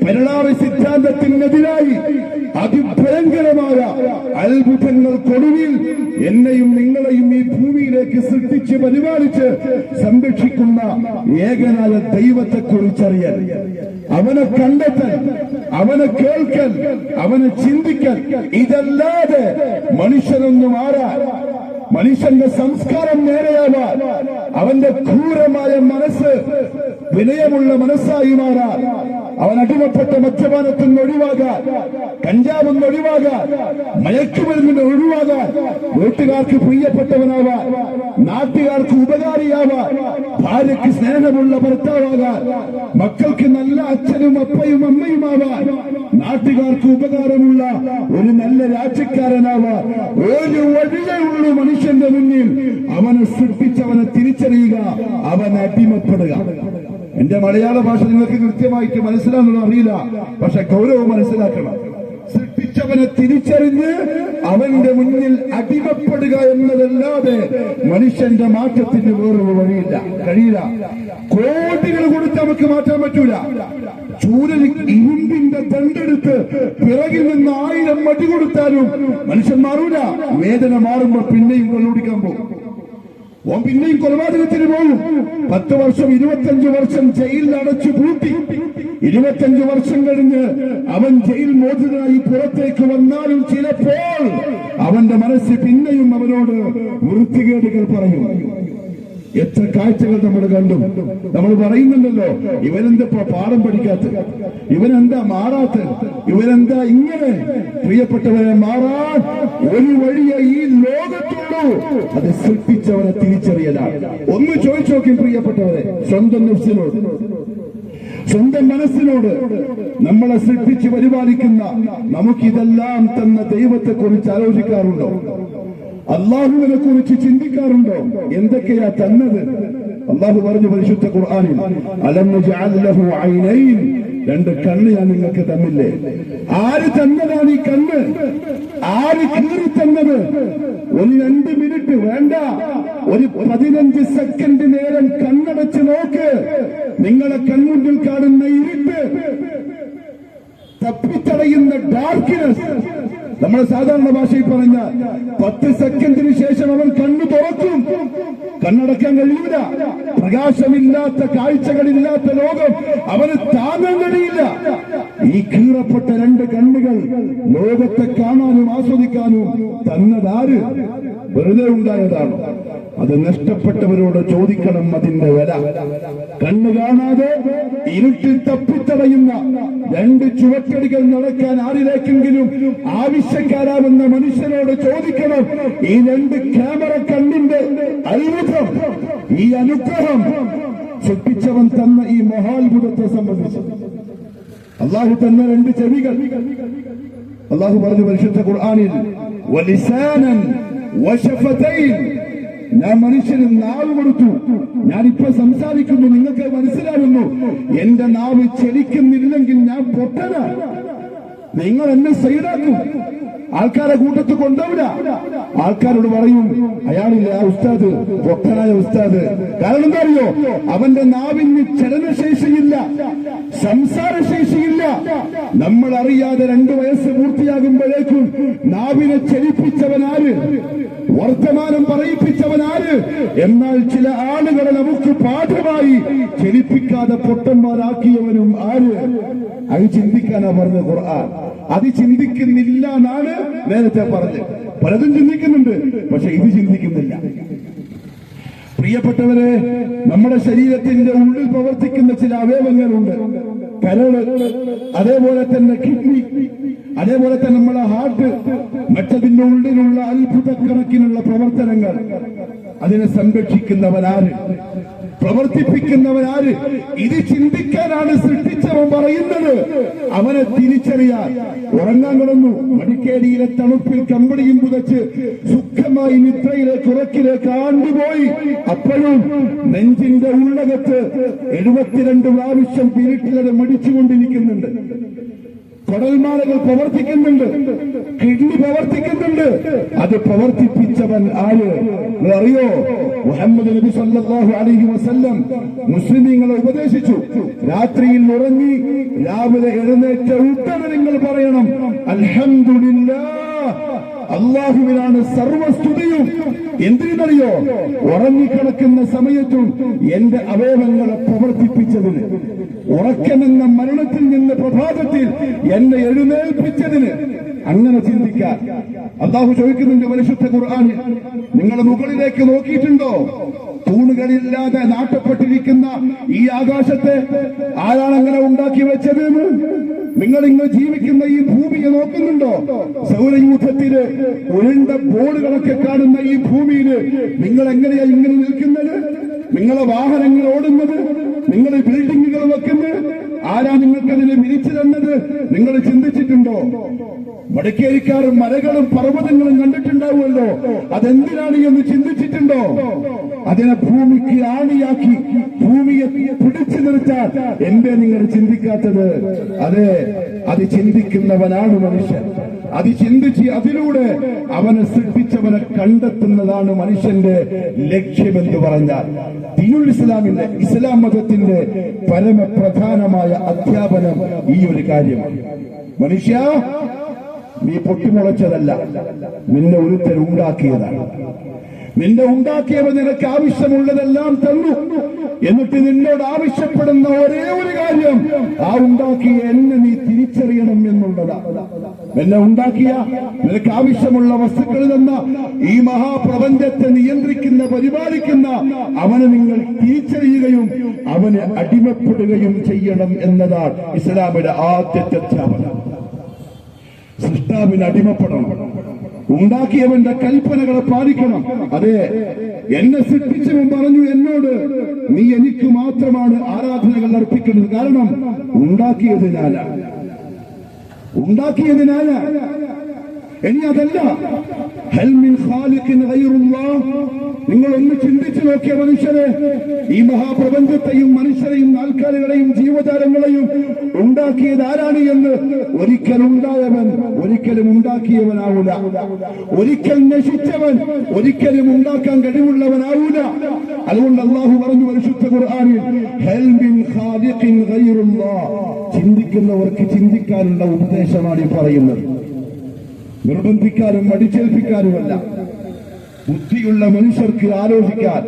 പെരളാറ് സിദ്ധാന്തത്തിനെതിരായി അതിഭയങ്കരമായ അത്ഭുതങ്ങൾക്കൊടുവിൽ എന്നെയും നിങ്ങളെയും ഈ ഭൂമിയിലേക്ക് സൃഷ്ടിച്ച് പരിപാലിച്ച് സംരക്ഷിക്കുന്ന ഏകനായ ദൈവത്തെക്കുറിച്ചറിയാൻ, അവനെ കണ്ടെത്താൻ, അവനെ കേൾക്കാൻ, അവനെ ചിന്തിക്കാൻ, ഇതല്ലാതെ മനുഷ്യനൊന്നും മനുഷ്യന്റെ സംസ്കാരം നേരെയാവാൻ, അവന്റെ ക്രൂരമായ മനസ്സ് വിനയമുള്ള മനസ്സായി മാറാൻ, അവൻ അടിമപ്പെട്ട മദ്യപാനത്തിൽ നിന്ന് ഒഴിവാകാൻ, കഞ്ചാവിൽ നിന്ന് ഒഴിവാകാൻ, മയക്കുമരുന്നിന് ഒഴിവാകാൻ, വീട്ടുകാർക്ക് പ്രിയപ്പെട്ടവനാവാൻ, നാട്ടുകാർക്ക് ഉപകാരിയാവാൻ, ഭാര്യയ്ക്ക് സ്നേഹമുള്ള ഭർത്താവാകാൻ, മക്കൾക്ക് നല്ല അച്ഛനും അപ്പയും അമ്മയുമാവാൻ, നാട്ടുകാർക്ക് ഉപകാരമുള്ള ഒരു നല്ല രാജ്യക്കാരനാവാൻ ഒരു വഴിയേ ഉള്ളൂ മനുഷ്യന്റെ മുന്നിൽ. അവനെ സൃഷ്ടിച്ചവനെ തിരിച്ചറിയുക, അവൻ അടിമപ്പെടുക. എന്റെ മലയാള ഭാഷ നിങ്ങൾക്ക് കൃത്യമായിട്ട് മനസ്സിലാണെന്ന് അറിയില്ല, പക്ഷെ ഗൗരവം മനസ്സിലാക്കണം. സൃഷ്ടിച്ചവനെ തിരിച്ചറിഞ്ഞ് അവന്റെ മുന്നിൽ അടിമപ്പെടുക എന്നതല്ലാതെ മനുഷ്യന്റെ മാറ്റത്തിന് വേറൊരു വഴിയില്ല, കഴിയില്ല. കോടികൾ കൊടുത്ത് നമുക്ക് മാറ്റാൻ പറ്റൂല. ചൂരൽ ഇരുമ്പിന്റെ ദണ്ടെടുത്ത് പിറകിൽ നിന്ന് 1000 അടി കൊടുത്താലും മനുഷ്യൻ മാറൂല. വേദന മാറുമ്പോ പിന്നെയും കൊള്ളുടിക്കാൻ പോകും, ഓൻ പിന്നെയും കൊലപാതകത്തിന് പോകും. 10 വർഷം 25 വർഷം ജയിലിൽ അടച്ചു പൂട്ടി. 25 വർഷം കഴിഞ്ഞ് അവൻ ജയിൽ മോചിതനായി പുറത്തേക്ക് വന്നാലും ചിലപ്പോൾ അവന്റെ മനസ്സ് പിന്നെയും അവനോട് വൃത്തികേടുകൾ പറയും. എത്ര കാഴ്ചകൾ നമ്മൾ കണ്ടു. നമ്മൾ പറയുന്നുണ്ടല്ലോ, ഇവനെന്താ പാഠം പഠിക്കാത്ത, ഇവനെന്താ മാറാത്ത, ഇവനെന്താ ഇങ്ങനെ. പ്രിയപ്പെട്ടവരെ, മാറാൻ ഒരു വഴിയെ ഈ ലോകത്തുള്ളൂ, അത് സൃഷ്ടിച്ചവനെ തിരിച്ചറിയലാണ്. ഒന്ന് ചോദിച്ചു നോക്കി പ്രിയപ്പെട്ടവരെ, സ്വന്തം നഫ്സിനോട്, സ്വന്തം മനസ്സിനോട്. നമ്മളെ സൃഷ്ടിച്ച് പരിപാലിക്കുന്ന നമുക്കിതെല്ലാം തന്ന ദൈവത്തെ കുറിച്ച് ആലോചിക്കാറുണ്ടോ? അള്ളാഹുവിനെ കുറിച്ച് ചിന്തിക്കാറുണ്ടോ? എന്തൊക്കെയാ തന്നത്? അള്ളാഹു പറഞ്ഞു പരിശുദ്ധ ഖുർആനിൽ, അലം നജഅൽ ലഹു ഐനൈൻ, 2 കണ്ണ് ഞാൻ നിങ്ങൾക്ക് തന്നില്ലേ? ആര് തന്നതാണ് ഈ കണ്ണ്? ആര് കീറി തന്നത്? ഒരു 2 മിനിറ്റ് വേണ്ട, ഒരു 15 സെക്കൻഡ് നേരം കണ്ണടച്ച് നോക്ക്. നിങ്ങളെ കൺമുന്നിൽ കാണുന്ന ഇരുട്ട്, തപ്പിത്തടയുന്ന ഡാർക്ക്നെസ്, നമ്മൾ സാധാരണ ഭാഷയിൽ പറഞ്ഞ 10 സെക്കൻഡിന് ശേഷം അവൻ കണ്ണു തുറക്കും. കണ്ണടക്കാൻ കഴിയില്ല. പ്രകാശമില്ലാത്ത, കാഴ്ചകളില്ലാത്ത ലോകം അവന് താങ്ങാൻ കഴിയില്ല. ഈ കീറപ്പെട്ട 2 കണ്ണുകൾ ലോകത്തെ കാണാനും ആസ്വദിക്കാനും തന്നതാര്? വെറുതെ ഉണ്ടായതാണ്. അത് നഷ്ടപ്പെട്ടവരോട് ചോദിക്കണം അതിന്റെ വില. കണ്ണു കാണാതെ ഇരുട്ടിൽ തപ്പിത്തടയുന്ന 2 ചുവട്ടടികൾ നടക്കാൻ ആരിലേക്കെങ്കിലും ആവശ്യക്കാരാവുന്ന മനുഷ്യനോട് ചോദിക്കണം ഈ 2 ക്യാമറ കണ്ണിന്റെ അത്ഭുതം, ഈ അനുഗ്രഹം സൃഷ്ടിച്ചവൻ തന്ന ഈ മഹാത്ഭുതത്തെ സംബന്ധിച്ച്. അള്ളാഹു തന്ന 2 ചെവികൾ. അള്ളാഹു പറഞ്ഞു പരിശുദ്ധ ഖുർആനിൽ, വലിസാനൻ വശഫതൈൻ, ഞാൻ മനുഷ്യന് നാവ് കൊടുത്തു. ഞാനിപ്പോ സംസാരിക്കുന്നു, നിങ്ങൾക്ക് മനസ്സിലാകുന്നു. എന്റെ നാവ് ചലിക്കുന്നില്ലെങ്കിൽ ഞാൻ പൊട്ടനാ. നിങ്ങൾ എന്നെ സൈഡാക്കും. ആൾക്കാരെ കൂട്ടത്ത് കൊണ്ടുപോവില്ല. ആൾക്കാരോട് പറയും, അയാളില്ല ആ ഉസ്താദ്, പൊട്ടനായ ഉസ്താദ്. കാരണം എന്താ അറിയോ? അവന്റെ നാവിന് ചലനശേഷിയില്ല, സംസാരശേഷിയില്ല. നമ്മൾ അറിയാതെ 2 വയസ്സ് പൂർത്തിയാകുമ്പോഴേക്കും നാവിനെ ചലിപ്പിച്ചവനാര്? വർത്തമാനം പറയിപ്പിച്ചവനാര്? എന്നാൽ ചില ആളുകളെ നമുക്ക് പാഠമായി ചലിപ്പിക്കാതെ പൊട്ടന്മാരാക്കിയവനും ആര്? അത് ചിന്തിക്കാനാ പറഞ്ഞ ഖുർആൻ. അത് ചിന്തിക്കുന്നില്ല എന്നാണ് നേരത്തെ പറഞ്ഞത്. പലതും ചിന്തിക്കുന്നുണ്ട്, പക്ഷെ ഇത് ചിന്തിക്കുന്നില്ല. പ്രിയപ്പെട്ടവരെ, നമ്മുടെ ശരീരത്തിന്റെ ഉള്ളിൽ പ്രവർത്തിക്കുന്ന ചില അവയവങ്ങളുണ്ട്. കരള്, അതേപോലെ തന്നെ കിഡ്നി, അതേപോലെ തന്നെ നമ്മുടെ ഹാർട്ട്, മറ്റതിന്റെ ഉള്ളിലുള്ള അത്ഭുതക്കണക്കിനുള്ള പ്രവർത്തനങ്ങൾ. അതിനെ സംരക്ഷിക്കുന്നവനാര്? പ്രവർത്തിപ്പിക്കുന്നവനാര്? ഇത് ചിന്തിക്കാനാണ് സൃഷ്ടിച്ചവൻ പറയുന്നത്. അവനെ തിരിച്ചറിയാൻ. ഉറങ്ങാൻ കിടന്നു, മടിക്കേരിയിലെ തണുപ്പിൽ കമ്പളിയും പുതച്ച് സുഖമായി നിദ്രയിലേക്ക് ഉറക്കിലേക്ക് ആണ്ടുപോയി. അപ്പോഴും നെഞ്ചിന്റെ ഉള്ളകത്ത് 72 പ്രാവശ്യം പിരിട്ടിലത് മടിച്ചുകൊണ്ടിരിക്കുന്നുണ്ട്. കുടൽമാലകൾ പ്രവർത്തിക്കുന്നുണ്ട്, കിഡ്നി പ്രവർത്തിക്കുന്നുണ്ട്. അത് പ്രവർത്തിപ്പിച്ചവൻ ആര് അറിയോ? മുഹമ്മദ് നബി സല്ലല്ലാഹു അലൈഹി വസല്ലം മുസ്ലിമീങ്ങളെ ഉപദേശിച്ചു, രാത്രിയിൽ ഉറങ്ങി രാവിലെ എഴുന്നേറ്റ ഉടനെ നിങ്ങൾ പറയണം അൽഹംദുലില്ലാഹ്, അള്ളാഹുവിനാണ് സർവസ്തുതിയും. എന്തിനറിയോ? ഉറങ്ങിക്കിടക്കുന്ന സമയത്തും എന്റെ അവയവങ്ങളെ പ്രവർത്തിപ്പിച്ചതിന്, ഉറക്കമെന്ന മരണത്തിൽ നിന്ന് പ്രഭാതത്തിൽ എന്നെ എഴുന്നേൽപ്പിച്ചതിന്. അങ്ങനെ ചിന്തിക്കാൻ അള്ളാഹു ചോദിക്കുന്നുണ്ട് പരിശുദ്ധ ഖുർആനിൽ. നിങ്ങൾ മുകളിലേക്ക് നോക്കിയിട്ടുണ്ടോ? തൂണുകളില്ലാതെ നാട്ടപ്പെട്ടിരിക്കുന്ന ഈ ആകാശത്തെ ആരാണ് അങ്ങനെ ഉണ്ടാക്കി വെച്ചതെന്ന്? നിങ്ങൾ ഇന്ന് ജീവിക്കുന്ന ഈ ഭൂമിയെ നോക്കുന്നുണ്ടോ? സൗരയൂഥത്തില് ഉരുണ്ട ബോളുകളൊക്കെ കാണുന്ന ഈ ഭൂമിയില് നിങ്ങൾ എങ്ങനെയാ ഇങ്ങനെ നിൽക്കുന്നത്? നിങ്ങളെ വാഹനങ്ങൾ ഓടുന്നത്, നിങ്ങൾ ബിൽഡിങ്ങുകൾ വെക്കുന്നത് ആരാ നിങ്ങൾക്കതിനെ വിരിച്ചു തന്നത്? നിങ്ങൾ ചിന്തിച്ചിട്ടുണ്ടോ? വടക്കേരിക്കാർ മലകളും പർവ്വതങ്ങളും കണ്ടിട്ടുണ്ടാവുമല്ലോ, അതെന്തിനാണ് എന്ന് ചിന്തിച്ചിട്ടുണ്ടോ? അതിനെ ഭൂമിക്ക് ആണിയാക്കി ഭൂമിയെ പിടിച്ചു നിർത്താൻ എന്തേ നിങ്ങൾ ചിന്തിക്കാത്തത്? അതെ, അത് ചിന്തിക്കുന്നവനാണ് മനുഷ്യൻ. അത് ചിന്തിച്ച് അതിലൂടെ അവനെ സൃഷ്ടിച്ചവനെ കണ്ടെത്തുന്നതാണ് മനുഷ്യന്റെ ലക്ഷ്യമെന്ന് പറഞ്ഞാൽ ദീനുൽ ഇസ്ലാമിന്റെ, ഇസ്ലാം മതത്തിന്റെ പരമപ്രധാനമായ അധ്യാപനം ഈ ഒരു കാര്യമാണ്. മനുഷ്യ, നീ പൊട്ടിമുളച്ചതല്ല, നിന്നെ ഒരുത്തൻ ഉണ്ടാക്കിയതാണ്. നിന്നെ ഉണ്ടാക്കിയവൻ നിനക്ക് ആവശ്യമുള്ളതെല്ലാം തന്നു. എന്നിട്ട് നിന്നോട് ആവശ്യപ്പെടുന്ന ഒരേ ഒരു കാര്യം, ആ ഉണ്ടാക്കിയ എന്നെ നീ തിരിച്ചറിയണം എന്നുള്ളതാണ്. എന്നെ ഉണ്ടാക്കിയ, നിനക്ക് ആവശ്യമുള്ള വസ്തുക്കൾ തന്ന ഈ മഹാപ്രപഞ്ചത്തെ നിയന്ത്രിക്കുന്ന, പരിപാലിക്കുന്ന അവനെ നിങ്ങൾ തിരിച്ചറിയുകയും അവന് അടിമപ്പെടുകയും ചെയ്യണം എന്നതാണ് ഇസ്ലാമിന്റെ ആദ്യത്തെ അധ്യാപനം. സൃഷ്ടാവിന് അടിമപ്പെടണം, ഉണ്ടാക്കിയവന്റെ കൽപ്പനകളെ പാലിക്കണം. അതെ, എന്നെ സൃഷ്ടിച്ചവൻ പറഞ്ഞു എന്നോട്, നീ എനിക്ക് മാത്രമാണ് ആരാധനകൾ അർപ്പിക്കുന്നത്. കാരണം ഉണ്ടാക്കിയത് ഞാനാണ്. ഇനി അതല്ല, ഹൽ മിൻ ഖാലിഖിൻ ഗൈറുല്ലാഹ്, നിങ്ങൾ ഒന്ന് ചിന്തിച്ചു നോക്കിയ മനുഷ്യരെ, ഈ മഹാപ്രപഞ്ചത്തെയും മനുഷ്യരെയും നാൽക്കാലികളെയും ജീവജാലങ്ങളെയും ഉണ്ടാക്കിയത് ആരാണ് എന്ന് ഒരിക്കലുണ്ടായവൻ ഒരിക്കലും ഉണ്ടാക്കിയവനാവൂല. ഒരിക്കൽ നശിച്ചവൻ ഒരിക്കലും ഉണ്ടാക്കാൻ കഴിവുള്ളവനാവൂല. അതുകൊണ്ട് അല്ലാഹു പറഞ്ഞു പരിശുദ്ധ ഖുർആനിൽ, ഹൽ മിൻ ഖാലിഖിൻ ഗൈറുല്ലാഹ്, ചിന്തിക്കുന്നവർക്ക് ചിന്തിക്കാനുള്ള ഉപദേശമാണ് ഈ പറയുന്നത്. നിർബന്ധിക്കാനും അടിച്ചേൽപ്പിക്കാനുമല്ല. ബുദ്ധിയുള്ള മനുഷ്യർക്ക് ആലോചിക്കാൻ,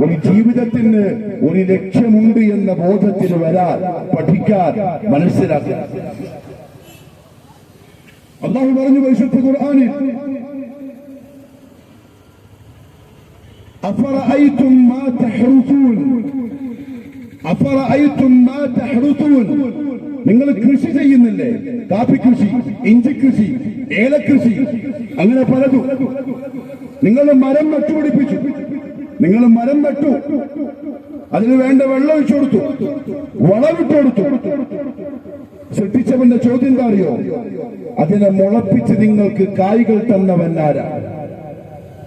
ഒരു ജീവിതത്തിന് ഒരു ലക്ഷ്യമുണ്ട് എന്ന ബോധത്തിന് വരാൻ, പഠിക്കാൻ, മനസ്സിലാക്കാൻ. അല്ലാഹു പറഞ്ഞു പരിശുദ്ധ ഖുർആനിൽ, അഫറഅയ്തും മാ തഹ്റുസൂൻ, അഫറഅയ്തും മാ തഹ്റുസൂൻ, നിങ്ങൾ കൃഷി ചെയ്യുന്നില്ലേ? കാപ്പി കൃഷി, ഇഞ്ചി കൃഷി, ഏലകൃഷി, അങ്ങനെ പലതും. നിങ്ങൾ മരം നട്ടുപിടിപ്പിച്ചു, നിങ്ങൾ മരം നട്ടു, അതിന് വേണ്ട വെള്ളം ഒഴിച്ചു കൊടുത്തു, വളമിട്ട് കൊടുത്തു. സൃഷ്ടിച്ചവന്റെ ചോദ്യം എന്താ അറിയോ? അതിനെ മുളപ്പിച്ച് നിങ്ങൾക്ക് കായ്കൾ തന്നവൻ ആരാ?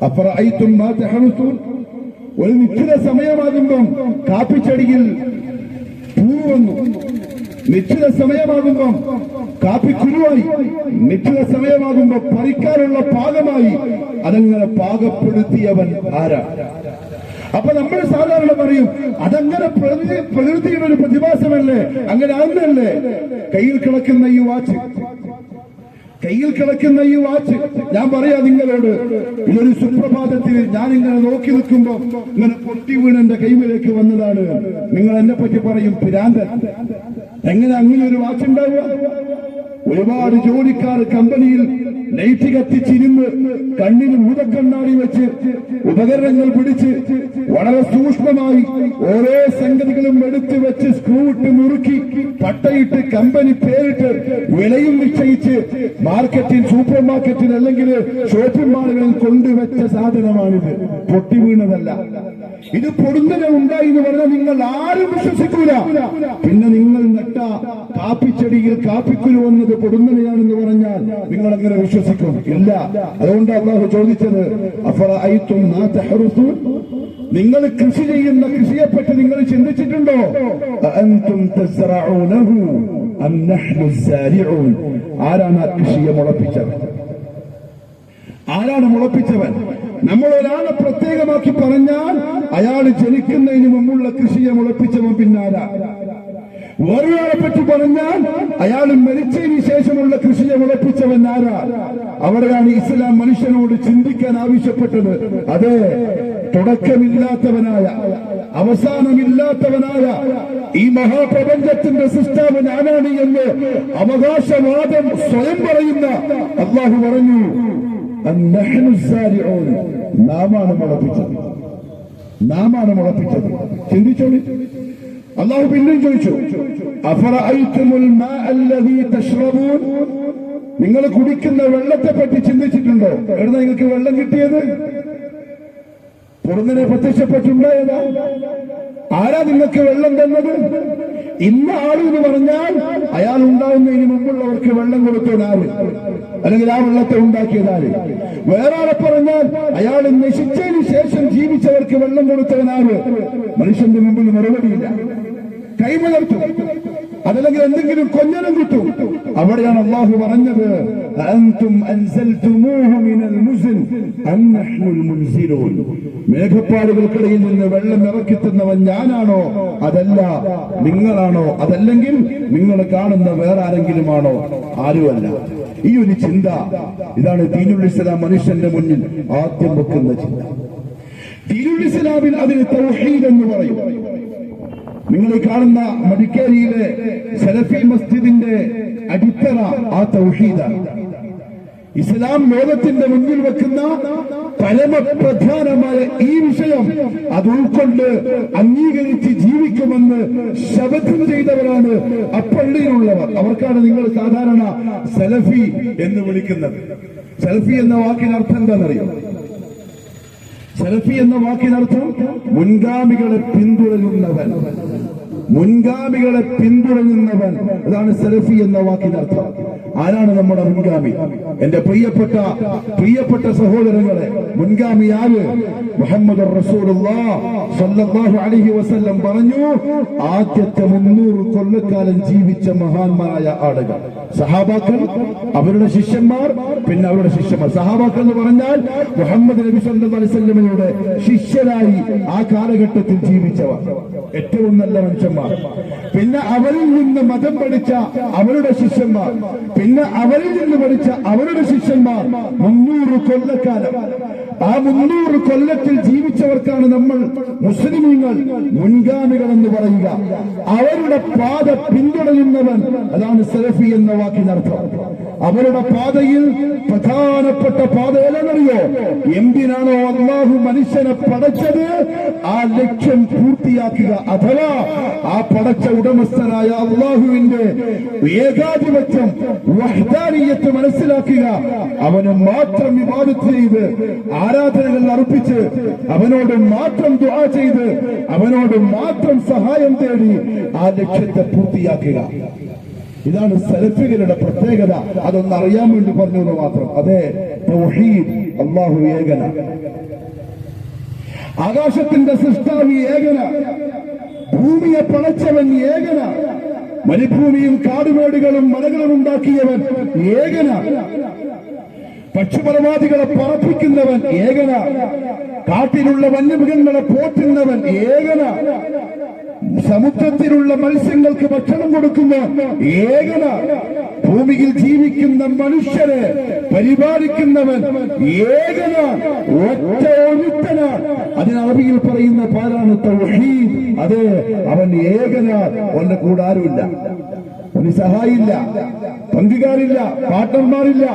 അഫറഅയ്തും മാ തഹ്റുസൂൻ, ഒരു നിശ്ചിത സമയമാകുമ്പം കാപ്പിച്ചെടിയിൽ പൂവ് വന്നു, നിശ്ചിത സമയമാകുമ്പം കാപ്പിക്കുരുവായി, നിശ്ചിത സമയമാകുമ്പോ പറിക്കാനുള്ള പാകമായി. അതങ്ങനെ പാകപ്പെടുത്തിയവൻ ആരാ? അപ്പൊ നമ്മൾ സാധാരണ പറയും, അതങ്ങനെ പ്രകൃതിയുടെ ഒരു പ്രതിഭാസമല്ലേ, അങ്ങനെ ആകുന്നല്ലേ. കയ്യിൽ കിടക്കുന്ന ഈ വാച്ച് ഞാൻ പറയാ നിങ്ങളോട്, ഇതൊരു സുപ്രഭാതത്തിൽ ഞാനിങ്ങനെ നോക്കി നിൽക്കുമ്പോ ഇങ്ങനെ പൊട്ടി വീണ് എന്റെ കൈമിലേക്ക് വന്നതാണ്. നിങ്ങൾ എന്നെ പറ്റി പറയും പിരാന്തൻ. എങ്ങനെ അങ്ങനെ ഒരു വാച്ച് ഉണ്ടാവുക? ഒരുപാട് ജോലിക്കാർ കമ്പനിയിൽ ലൈറ്റ് കത്തിച്ചിരുന്ന് കണ്ണിന് ഭൂതക്കണ്ണാടി വെച്ച് ഉപകരണങ്ങൾ പിടിച്ച് വളരെ സൂക്ഷ്മമായി ഓരോ സംഗതികളും എടുത്തു വെച്ച് സ്ക്രൂ ഇട്ട് മുറുക്കി പട്ടയിട്ട് കമ്പനി പേരിട്ട് വിലയും നിശ്ചയിച്ച് മാർക്കറ്റിൽ, സൂപ്പർ മാർക്കറ്റിൽ അല്ലെങ്കിൽ ഷോപ്പിംഗ് മാളുകളിൽ കൊണ്ടുവച്ച സാധനമാണിത്. പൊട്ടി വീണതല്ല. ഇത് പൊടുന്നനെ ഉണ്ടായി എന്ന് പറഞ്ഞാൽ നിങ്ങൾ ആരും വിശ്വസിക്കൂല. പിന്നെ നിങ്ങൾ നട്ട കാപ്പിച്ചെടിയിൽ കാപ്പിക്കുരു വന്നത് പൊടുന്നനെയാണെന്ന് പറഞ്ഞാൽ നിങ്ങൾ എങ്ങനെ വിശ്വസിക്കും? ഇല്ല. അതുകൊണ്ട് അല്ലാഹു ചോദിച്ചത് അഫറഅയ്തും മാ തഹറുസൂൻ, നിങ്ങൾ കൃഷി ചെയ്യുന്ന കൃഷിയെപ്പറ്റി നിങ്ങൾ ചിന്തിച്ചിട്ടുണ്ടോ? അഅൻതും തസ്റഊനഹു അം നഹ്നു സാരിഊൻ, ആരാണ് ആ കൃഷിയെ മുളപ്പിച്ചത്? ആരാണ് മുളപ്പിച്ചവൻ? നമ്മൾ ഒരാളെ പ്രത്യേകമാക്കി പറഞ്ഞാൽ അയാൾ ജനിക്കുന്നതിന് മുമ്പുള്ള കൃഷിയെ മുളപ്പിച്ചവൻ പിന്നാരാ? വേറൊരാളെ പറ്റി പറഞ്ഞാൽ അയാൾ മരിച്ചതിന് ശേഷമുള്ള കൃഷിയെ മുളപ്പിച്ചവൻ ആരാ? അവിടെയാണ് ഇസ്ലാം മനുഷ്യനോട് ചിന്തിക്കാൻ ആവശ്യപ്പെട്ടത്. അതെ, തുടക്കമില്ലാത്തവനായ അവസാനമില്ലാത്തവനായ ഈ മഹാപ്രപഞ്ചത്തിന്റെ സൃഷ്ടാവ് ഞാനാണ് എന്ന് അവകാശവാദം സ്വയം പറയുന്ന അല്ലാഹു പറഞ്ഞു, നാമാണ് മുളപ്പിച്ചത്, നാമാണ് മുളപ്പിച്ചത്. ചിന്തിച്ചോളി. അല്ലാഹു പിന്നെയും ചോദിച്ചു, അഫറഅയ്തുമുൽ മാഅ അല്ലദീ തശ്റബൂൻ, നിങ്ങൾ കുടിക്കുന്ന വെള്ളത്തെ പറ്റി ചിന്തിച്ചിട്ടുണ്ടോ? എവിടെ നിങ്ങൾക്ക് വെള്ളം കിട്ടിയത്? പൊടുന്നനെ പ്രത്യക്ഷപ്പെട്ടുണ്ടായതാ? ആരാ നിങ്ങൾക്ക് വെള്ളം തന്നത്? ഇന്ന ആളെന്ന് പറഞ്ഞാൽ അയാൾ ഉണ്ടാവുന്നതിന് മുമ്പുള്ളവർക്ക് വെള്ളം കൊടുത്തവനാര്, അല്ലെങ്കിൽ ആ വെള്ളത്തെ ഉണ്ടാക്കിയതാര്? വേറെ ആളെ പറഞ്ഞാൽ അയാൾ നശിച്ചതിന് ശേഷം ജീവിച്ചവർക്ക് വെള്ളം കൊടുത്തവനാര്? മനുഷ്യന്റെ മുമ്പിൽ മറുപടിയില്ല, കൈമലർത്തും, അതല്ലെങ്കിൽ എന്തെങ്കിലും കൊഞ്ഞനം കിട്ടും. അവിടെയാണ് അല്ലാഹു പറഞ്ഞത്, അൻതും അൻസൽതുമൂഹു മിനൽ മുസ്ൻ അം നഹ്നുൽ മുൻസിലൂൻ, മേഘപ്പാടുകൾക്കിടയിൽ നിന്ന് വെള്ളം ഇറക്കി തന്നവൻ ഞാനാണോ അതല്ല നിങ്ങളാണോ? അതല്ലെങ്കിൽ നിങ്ങൾ കാണുന്ന വേറെ ആരെങ്കിലുമാണോ? ആരുമല്ല. ഈ ഒരു ചിന്ത, ഇതാണ് ദീനുൽ ഇസ്ലാം മനുഷ്യന്റെ മുന്നിൽ ആദ്യം വെക്കുന്ന ചിന്ത. ദീനുൽ ഇസ്ലാമിൽ അതിന് തൗഹീദ് എന്ന് പറയും. നിങ്ങൾ ഈ കാണുന്ന മടിക്കേരിയിലെ സലഫി മസ്ജിദിന്റെ അടിത്തറ ആ തൗഹീദാണ്. ഇസ്ലാം ലോകത്തിന്റെ മുന്നിൽ വെക്കുന്ന പരമപ്രധാനമായ ഈ വിഷയം അത് ഉൾക്കൊണ്ട് അംഗീകരിച്ച് ജീവിക്കുമെന്ന് ശപഥം ചെയ്തവരാണ് അപ്പള്ളിയിലുള്ളവർ. അവർക്കാണ് നിങ്ങൾ സാധാരണ സലഫി എന്ന് വിളിക്കുന്നത്. സലഫി എന്ന വാക്കിനർത്ഥം എന്താണെന്നറിയോ? സലഫി എന്ന വാക്കിനർത്ഥം മുൻഗാമികളെ പിന്തുടരുന്നവൻ, മുൻഗാമികളെ പിന്തുടരുന്നവൻ. അതാണ് സലഫി എന്ന വാക്കിനർത്ഥം. ആരാണ് നമ്മുടെ മുൻഗാമി? എന്റെ പ്രിയപ്പെട്ട സഹോദരങ്ങളെ, മുൻഗാമി ആര്? മുഹമ്മദ് റസൂലുള്ളാഹി സ്വല്ലല്ലാഹു അലൈഹി വസല്ലം പറഞ്ഞു, ആദ്യത്തെ 300 കൊല്ലക്കാലം ജീവിച്ച മഹാന്മാരായ ആളുകൾ സഹാബാക്കൾ, അവരുടെ ശിഷ്യന്മാർ, പിന്നെ അവരുടെ ശിഷ്യന്മാർ. സഹാബാക്കൾ എന്ന് പറഞ്ഞാൽ മുഹമ്മദ് നബി സല്ലല്ലാഹു അലൈഹി വസല്ലമയുടെ ശിഷ്യരായി ആ കാലഘട്ടത്തിൽ ജീവിച്ചവർ, ഏറ്റവും നല്ല മനുഷ്യന്മാർ. പിന്നെ അവരിൽ നിന്ന് മതം പഠിച്ച അവരുടെ ശിഷ്യന്മാർ, പിന്നെ അവരിൽ നിന്ന് പഠിച്ച അവരുടെ ശിഷ്യന്മാർ. 300 കൊല്ലക്കാലം. ആ 300 കൊല്ലത്തിൽ ജീവിച്ചവർക്കാണ് നമ്മൾ മുസ്ലിമീങ്ങൾ മുൻഗാമികൾ എന്ന് പറയുക. അവരുടെ പാത പിന്തുടരുന്നവൻ, അതാണ് സലഫി എന്ന വാക്കിനർത്ഥം. അവരുടെ പാതയിൽ പ്രധാനപ്പെട്ട പാത ഏതാണെന്നറിയോ? എന്തിനാണോ അല്ലാഹു മനുഷ്യനെ പടച്ചത് ആ ലക്ഷ്യം പൂർത്തിയാക്കുക, അഥവാ ആ പടച്ച ഉടമസ്ഥനായ അല്ലാഹുവിന്റെ ഏകാധിപത്യം, വഹ്ദാനിയത്ത് മനസ്സിലാക്കുക. അവന് മാത്രം ഇബാദത്ത് ചെയ്ത് ആരാധനകൾ അർപ്പിച്ച് അവനോട് മാത്രം ദുആ ചെയ്ത് അവനോട് മാത്രം സഹായം തേടി ആ ലക്ഷ്യത്തെ പൂർത്തിയാക്കുക. ഇതാണ് സലഫികളുടെ പ്രത്യേകത. അതൊന്ന് അറിയാൻ വേണ്ടി പറഞ്ഞത് മാത്രം. അതെ, തൗഹീദ്, അല്ലാഹു ഏകന, ആകാശത്തിന്റെ സൃഷ്ടാവ് ഏകന, ഭൂമിയെ പടച്ചവൻ ഏകന, മരുഭൂമിയും കാടുമേടുകളും മലകളും ഉണ്ടാക്കിയവൻ ഏകന, പക്ഷിപരമാദികളെ പറപ്പിക്കുന്നവൻ ഏകന, കാട്ടിലുള്ള വന്യമൃഗങ്ങളെ പോറ്റുന്നവൻ ഏകന, സമുദ്രത്തിലുള്ള മത്സ്യങ്ങൾക്ക് ഭക്ഷണം കൊടുക്കുന്ന ഏകന, ഭൂമിയിൽ ജീവിക്കുന്ന മനുഷ്യരെ പരിപാലിക്കുന്നവൻ ഏകന, ഒറ്റ ഒരുത്തനാണ്. അതിനറബിയിൽ പറയുന്ന പേരാണ് തൗഹീദ്. അതെ, അവൻ ഏകന, അവന്റെ കൂടെ ആരുമില്ല, അവന് സഹായില്ല, പങ്കുകാരില്ല, പാർട്ട്ണർമാരില്ല,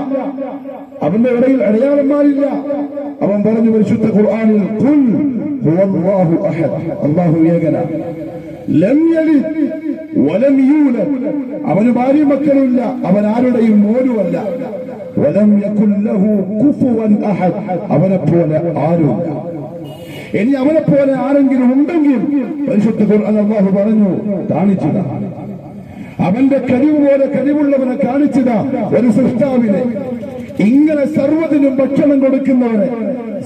അവന്റെ ഇടയിൽ അടയാളന്മാരില്ല. അവൻ പറഞ്ഞു പരിശുദ്ധ ഖുർആനിൽ, ഖുൽ ഹുവല്ലാഹു അഹദ്, അല്ലാഹു ഏകന, ലം യലിദ് വലം യൂലദ്, അവന് ഭാര്യ മക്കളുമില്ല, അവൻ ആരുടെയും മോനുമല്ല, വലം യകുൽ ലഹു കുഫുവൻ അഹദ്, അവനെ പോലെ ആരുമില്ല. ഇനി അവനെ പോലെ ആരെങ്കിലും ഉണ്ടെങ്കിൽ പരിശുദ്ധ ഖുർആൻ അല്ലാഹു പറഞ്ഞു കാണിച്ചതാ. അവന്റെ കഴിവ് പോലെ കഴിവുള്ളവനെ കാണിച്ചതാ ഒരു സൃഷ്ടാവിനെ. ഇങ്ങനെ സർവ്വതിനും ഭക്ഷണം കൊടുക്കുന്നവരെ,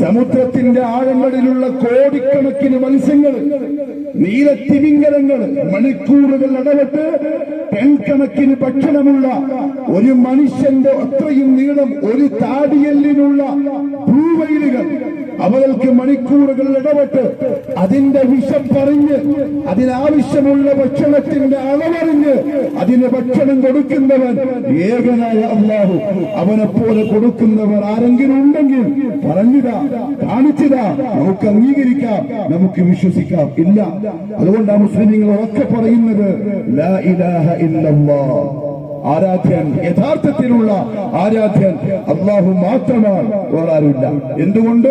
സമുദ്രത്തിന്റെ ആഴങ്ങളിലുള്ള കോടിക്കണക്കിന് മത്സ്യങ്ങൾ, നീലത്തിമിംഗലങ്ങൾ മണിക്കൂറുകൾ ഇടപെട്ട് ടെൻകണക്കിന് ഭക്ഷണമുള്ള ഒരു മനുഷ്യന്റെ അത്രയും നീളം ഒരു താടിയല്ലിനുള്ള പൂവയിലുകൾ അവർക്ക് മണിക്കൂറുകൾ ഇടപെട്ട് അതിന്റെ വിശപ്പറിഞ്ഞ് അതിനാവശ്യമുള്ള ഭക്ഷണത്തിന്റെ അളവറിഞ്ഞ് അതിന് ഭക്ഷണം കൊടുക്കുന്നവൻ ഏകനായ അല്ലാഹു. അവനെപ്പോലെ കൊടുക്കുന്നവർ ആരെങ്കിലും ഉണ്ടെങ്കിൽ പറഞ്ഞിതാ, കാണിച്ചതാ, നമുക്ക് അംഗീകരിക്കാം, നമുക്ക് വിശ്വസിക്കാം. ഇല്ല. അതുകൊണ്ടാണ് മുസ്ലിമീങ്ങൾ ഒക്കെ പറയുന്നത് ലാ ഇലാഹ ഇല്ലല്ലാഹ്. ആരാധ്യൻ, യഥാർത്ഥത്തിലുള്ള ആരാധ്യൻ അല്ലാഹു മാത്രമാണ്, വേറെ ആരുമില്ല. എന്തുകൊണ്ട്?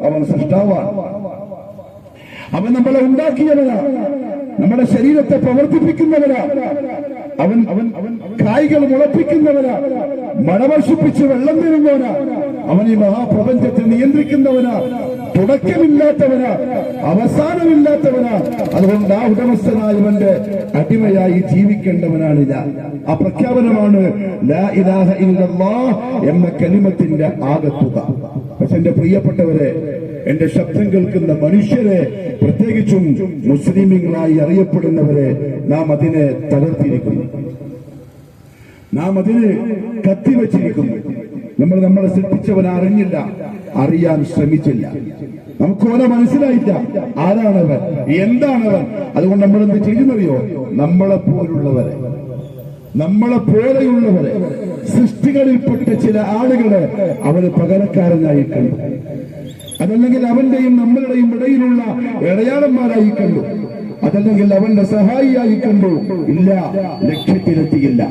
അവൻ സൃഷ്ടാവാണ്. അവൻ നമ്മളെ ഉണ്ടാക്കിയവനാണ്, നമ്മുടെ ശരീരത്തെ പ്രവർത്തിപ്പിക്കുന്നവനാണ്. അവൻ കായ്കൾ മുളപ്പിക്കുന്നവനാണ്, മഴ വർഷിപ്പിച്ച് വെള്ളം തരുന്നവനാണ്. അവൻ ഈ മഹാപ്രപഞ്ചത്തെ നിയന്ത്രിക്കുന്നവനാണ്, തുടക്കമില്ലാത്തവനാണ്, അവസാനമില്ലാത്തവനാണ്. അതുകൊണ്ട് ആ ഉടമസ്ഥനായവന്റെ അടിമയായി ജീവിക്കേണ്ടവനാണ് ഞാൻ. ആ പ്രഖ്യാപനമാണ് ലാ ഇലാഹ ഇല്ലല്ലാഹ് എന്ന കലിമത്തിന്റെ ആകത്തുക. പക്ഷെ എന്റെ പ്രിയപ്പെട്ടവരെ, എന്റെ ശബ്ദം കേൾക്കുന്ന മനുഷ്യരെ, പ്രത്യേകിച്ചും മുസ്ലിമീങ്ങളായി അറിയപ്പെടുന്നവരെ, നാം അതിനെ തകർത്തിരിക്കുന്നു, നാം അതിന് കത്തിവെച്ചിരിക്കുന്നു. നമ്മൾ നമ്മളെ സൃഷ്ടിച്ചവൻ അറിഞ്ഞില്ല, അറിയാൻ ശ്രമിച്ചില്ല, നമുക്ക് ഓനെ മനസ്സിലായില്ല. ആരാണവൻ, എന്താണവൻ? അതുകൊണ്ട് നമ്മൾ എന്ത് ചെയ്യുന്നറിയോ? നമ്മളെ പോലെയുള്ളവരെ സൃഷ്ടികളിൽപ്പെട്ട ചില ആളുകളെ അവന് പകരക്കാരനായി കണ്ടു. അതല്ലെങ്കിൽ അവന്റെയും നമ്മളുടെയും ഇടയിലുള്ള ഇടയാളന്മാരായി കണ്ടു. അതല്ലെങ്കിൽ അവന്റെ സഹായിയായി കണ്ടു. ഇല്ല, ലക്ഷ്യത്തിലെത്തിയില്ല.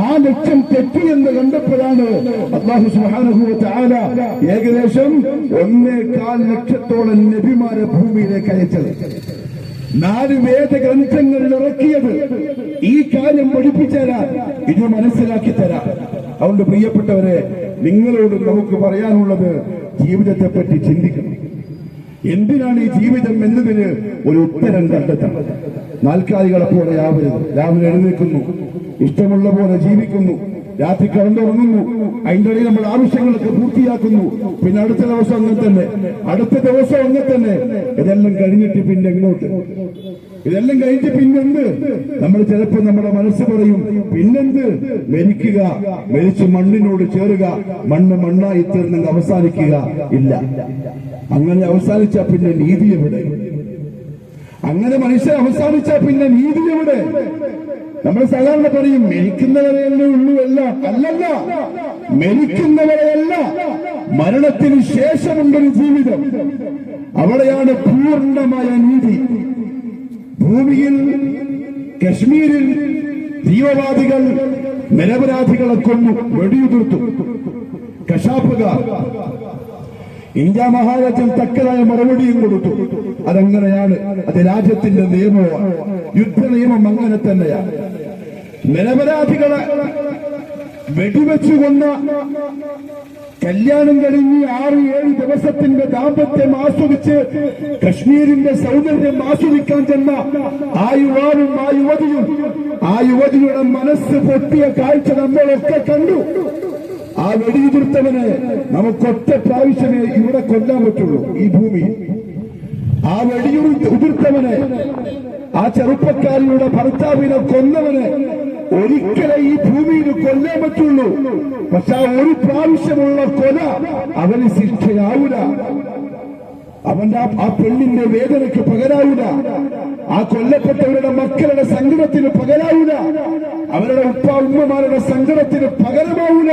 ആ ലക്ഷ്യം തെറ്റിയെന്ന് കണ്ടപ്പോഴാണ് അല്ലാഹു സുബ്ഹാനഹു വ തആല ഏകദേശം 1.25 ലക്ഷത്തോളം നബിമാരെ ഭൂമിയിലേക്ക് അയച്ചത്, 4 വേദഗ്രന്ഥങ്ങളിൽ ഇറക്കിയത് ഈ കാര്യം പഠിപ്പിച്ചു തരാൻ, ഇത് മനസ്സിലാക്കി തരാൻ. അതുകൊണ്ട് പ്രിയപ്പെട്ടവരെ, നിങ്ങളോട് നമുക്ക് പറയാനുള്ളത് ജീവിതത്തെ പറ്റി ചിന്തിക്കണം. എന്തിനാണ് ഈ ജീവിതം എന്നതിന് ഒരു ഉത്തരം കണ്ടെത്തണം. നാൽക്കാലികളെ പോലെ ആവരുത്. രാവിലെ എഴുന്നേൽക്കുന്നു, ഇഷ്ടമുള്ള പോലെ ജീവിക്കുന്നു, രാത്രി കിടന്നുറങ്ങുന്നു, അതിന്റെ ഇടയിൽ നമ്മൾ ആവശ്യങ്ങളൊക്കെ പൂർത്തിയാക്കുന്നു, പിന്നെ അടുത്ത ദിവസം അങ്ങനെ തന്നെ, അടുത്ത ദിവസം അങ്ങനെ തന്നെ. ഇതെല്ലാം കഴിഞ്ഞിട്ട് പിന്നെ എങ്ങോട്ട്? ഇതെല്ലാം കഴിഞ്ഞിട്ട് പിന്നെന്ത്? നമ്മൾ ചിലപ്പോൾ നമ്മുടെ മനസ്സ് പറയും പിന്നെന്ത്? മരിക്കുക, മരിച്ച് മണ്ണിനോട് ചേരുക, മണ്ണ് മണ്ണായി തീർന്നെങ്കിൽ അവസാനിക്കുക. ഇല്ല, അങ്ങനെ അവസാനിച്ചാ പിന്നെ നീതി എവിടെ? അങ്ങനെ മനുഷ്യൻ അവസാനിച്ചാ പിന്നെ നീതി എവിടെ? നമ്മൾ സാധാരണ പറയും മരിക്കുന്നവരെയല്ലേ ഉള്ളൂ എല്ലാം. അല്ലല്ല, മരിക്കുന്നവരെയല്ല, മരണത്തിന് ശേഷമുണ്ടൊരു ജീവിതം. അവിടെയാണ് പൂർണ്ണമായ നീതി. ഭൂമിയിൽ കശ്മീരിൽ തീവ്രവാദികൾ നിരപരാധികളെ കൊന്നു, വെടിയുതിർത്തു. കശാപ്പുകാർ ഇന്ത്യ മഹാരാജ്യം തക്കതായ മറുപടിയും കൊടുത്തു. അതങ്ങനെയാണ്, അത് രാജ്യത്തിന്റെ നിയമമാണ്, യുദ്ധ നിയമം അങ്ങനെ തന്നെയാണ്. നിരപരാധികളെ വെടിവെച്ചു കൊന്ന, കല്യാണം കഴിഞ്ഞ് 6-7 ദിവസത്തിന്റെ ദാമ്പത്യം ആസ്വദിച്ച് കശ്മീരിന്റെ സൗന്ദര്യം ആസ്വദിക്കാൻ ചെന്ന ആ യുവാവും ആ യുവതിയും, ആ യുവതിയുടെ മനസ്സ് പൊട്ടിയ കാഴ്ച നമ്മളൊക്കെ കണ്ടു. ആ വെടിയുതിർത്തവനെ നമുക്കൊറ്റ പ്രാവശ്യമേ ഇവിടെ കൊല്ലാൻ പറ്റുള്ളൂ ഈ ഭൂമിയിൽ. ആ വെടിയുതിർത്തവനെ, ആ ചെറുപ്പക്കാരിയുടെ ഭർത്താവിനെ കൊന്നവനെ ഒരിക്കലേ ഈ ഭൂമിയിൽ കൊല്ലാൻ പറ്റുള്ളൂ. പക്ഷെ ആ ഒരു പ്രാവശ്യമുള്ള കൊല അവന് ശിക്ഷയാവൂല. അവന്റെ ആ പെണ്ണിന്റെ വേദനയ്ക്ക് പകരാവൂല. ആ കൊല്ലപ്പെട്ടവരുടെ മക്കളുടെ സങ്കടത്തിന് പകരാവൂല. അവരുടെ ഉപ്പ ഉമ്മമാരുടെ സങ്കടത്തിന് പകരമാവൂല.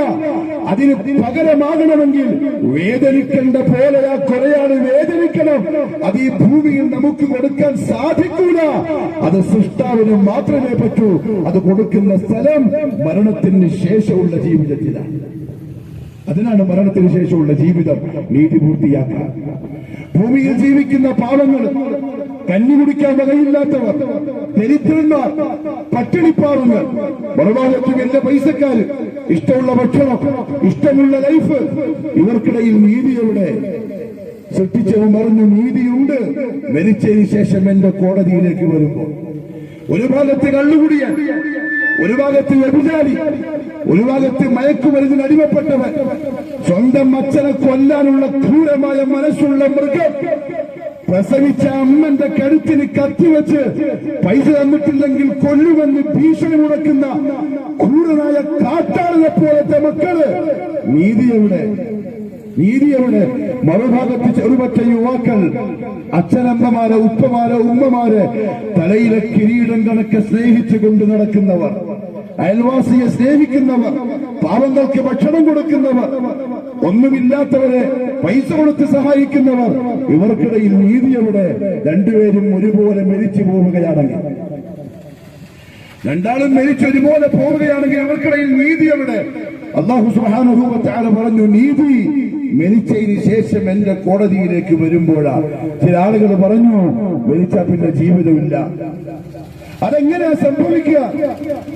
അതിന് പകരമാകണമെങ്കിൽ വേദനിക്കേണ്ട പോലെ ആ കൊലയാണ് വേദനിക്കണം. അത് ഈ ഭൂമിയിൽ നമുക്ക് കൊടുക്കാൻ സാധിക്കൂല. അത് സൃഷ്ടാവിന് മാത്രമേ പറ്റൂ. അത് കൊടുക്കുന്ന സ്ഥലം മരണത്തിന് ശേഷമുള്ള ജീവിതത്തിലാണ്. അതിനാണ് മരണത്തിന് ശേഷമുള്ള ജീവിതം നീതി പൂർത്തിയാക്കുക. ഭൂമിയിൽ ജീവിക്കുന്ന പാവങ്ങൾ, കഞ്ഞി കുടിക്കാൻ വകയില്ലാത്തവർ, ദരിദ്രന്മാർ, പട്ടിണിപ്പാവങ്ങൾ, മറുഭാഗത്ത് വലിയ പൈസക്കാര്, ഇഷ്ടമുള്ള ഭക്ഷണം, ഇഷ്ടമുള്ള ലൈഫ്, ഇവർക്കിടയിൽ നീതി എവിടെ? സൃഷ്ടിച്ചവൻ പറഞ്ഞു നീതിയുണ്ട് മരിച്ചതിന് ശേഷം എന്റെ കോടതിയിലേക്ക് വരുമ്പോൾ. ഒരു ഭാഗത്ത് കള്ളുകുടിയൻ, ഒരു ഭാഗത്ത് വ്യഭിചാരി, ഒരു ഭാഗത്ത് മയക്കുമരുന്നിന് അടിമപ്പെട്ടവൻ, സ്വന്തം അച്ഛനെ കൊല്ലാനുള്ള ക്രൂരമായ മനസ്സുള്ള മൃഗം, പ്രസവിച്ച അമ്മന്റെ കഴുത്തിന് കത്തിവെച്ച് പൈസ തന്നിട്ടില്ലെങ്കിൽ കൊല്ലുമെന്ന് ഭീഷണി മുടക്കുന്ന ക്രൂരനായ കാട്ടാളിനെ പോലത്തെ മക്കള്. നീതിയെവിടെ? മറുഭാഗത്ത് ചെറുപറ്റ യുവാക്കൾ, അച്ഛനമ്മമാരെ, ഉപ്പമാരെ, ഉമ്മമാരെ തലയിലെ കിരീടം കണക്കെ സ്നേഹിച്ചുകൊണ്ട് നടക്കുന്നവർ, അയൽവാസിയെ സ്നേഹിക്കുന്നവർ, പാവങ്ങൾക്ക് ഭക്ഷണം കൊടുക്കുന്നവർ, ഒന്നുമില്ലാത്തവരെ പൈസ കൊടുത്ത് സഹായിക്കുന്നവർ. ഇവർക്കിടയിൽ നീതിയെവിടെ? രണ്ടുപേരും ഒരുപോലെ മരിച്ചു പോവുകയാണെങ്കിൽ, രണ്ടാളും മരിച്ചൊരുപോലെ പോവുകയാണെങ്കിൽ ഇവർക്കിടയിൽ നീതി എവിടെ? അല്ലാഹു സുബ്ഹാനഹു വ തആല പറഞ്ഞു, നീതി മരിച്ചതിന് ശേഷം എന്റെ കോടതിയിലേക്ക് വരുമ്പോഴാണ്. ചില ആളുകൾ പറഞ്ഞു മരിച്ചാൽ പിന്നെ ജീവിതമില്ല. അതെങ്ങനെയാ സംഭവിക്കുക?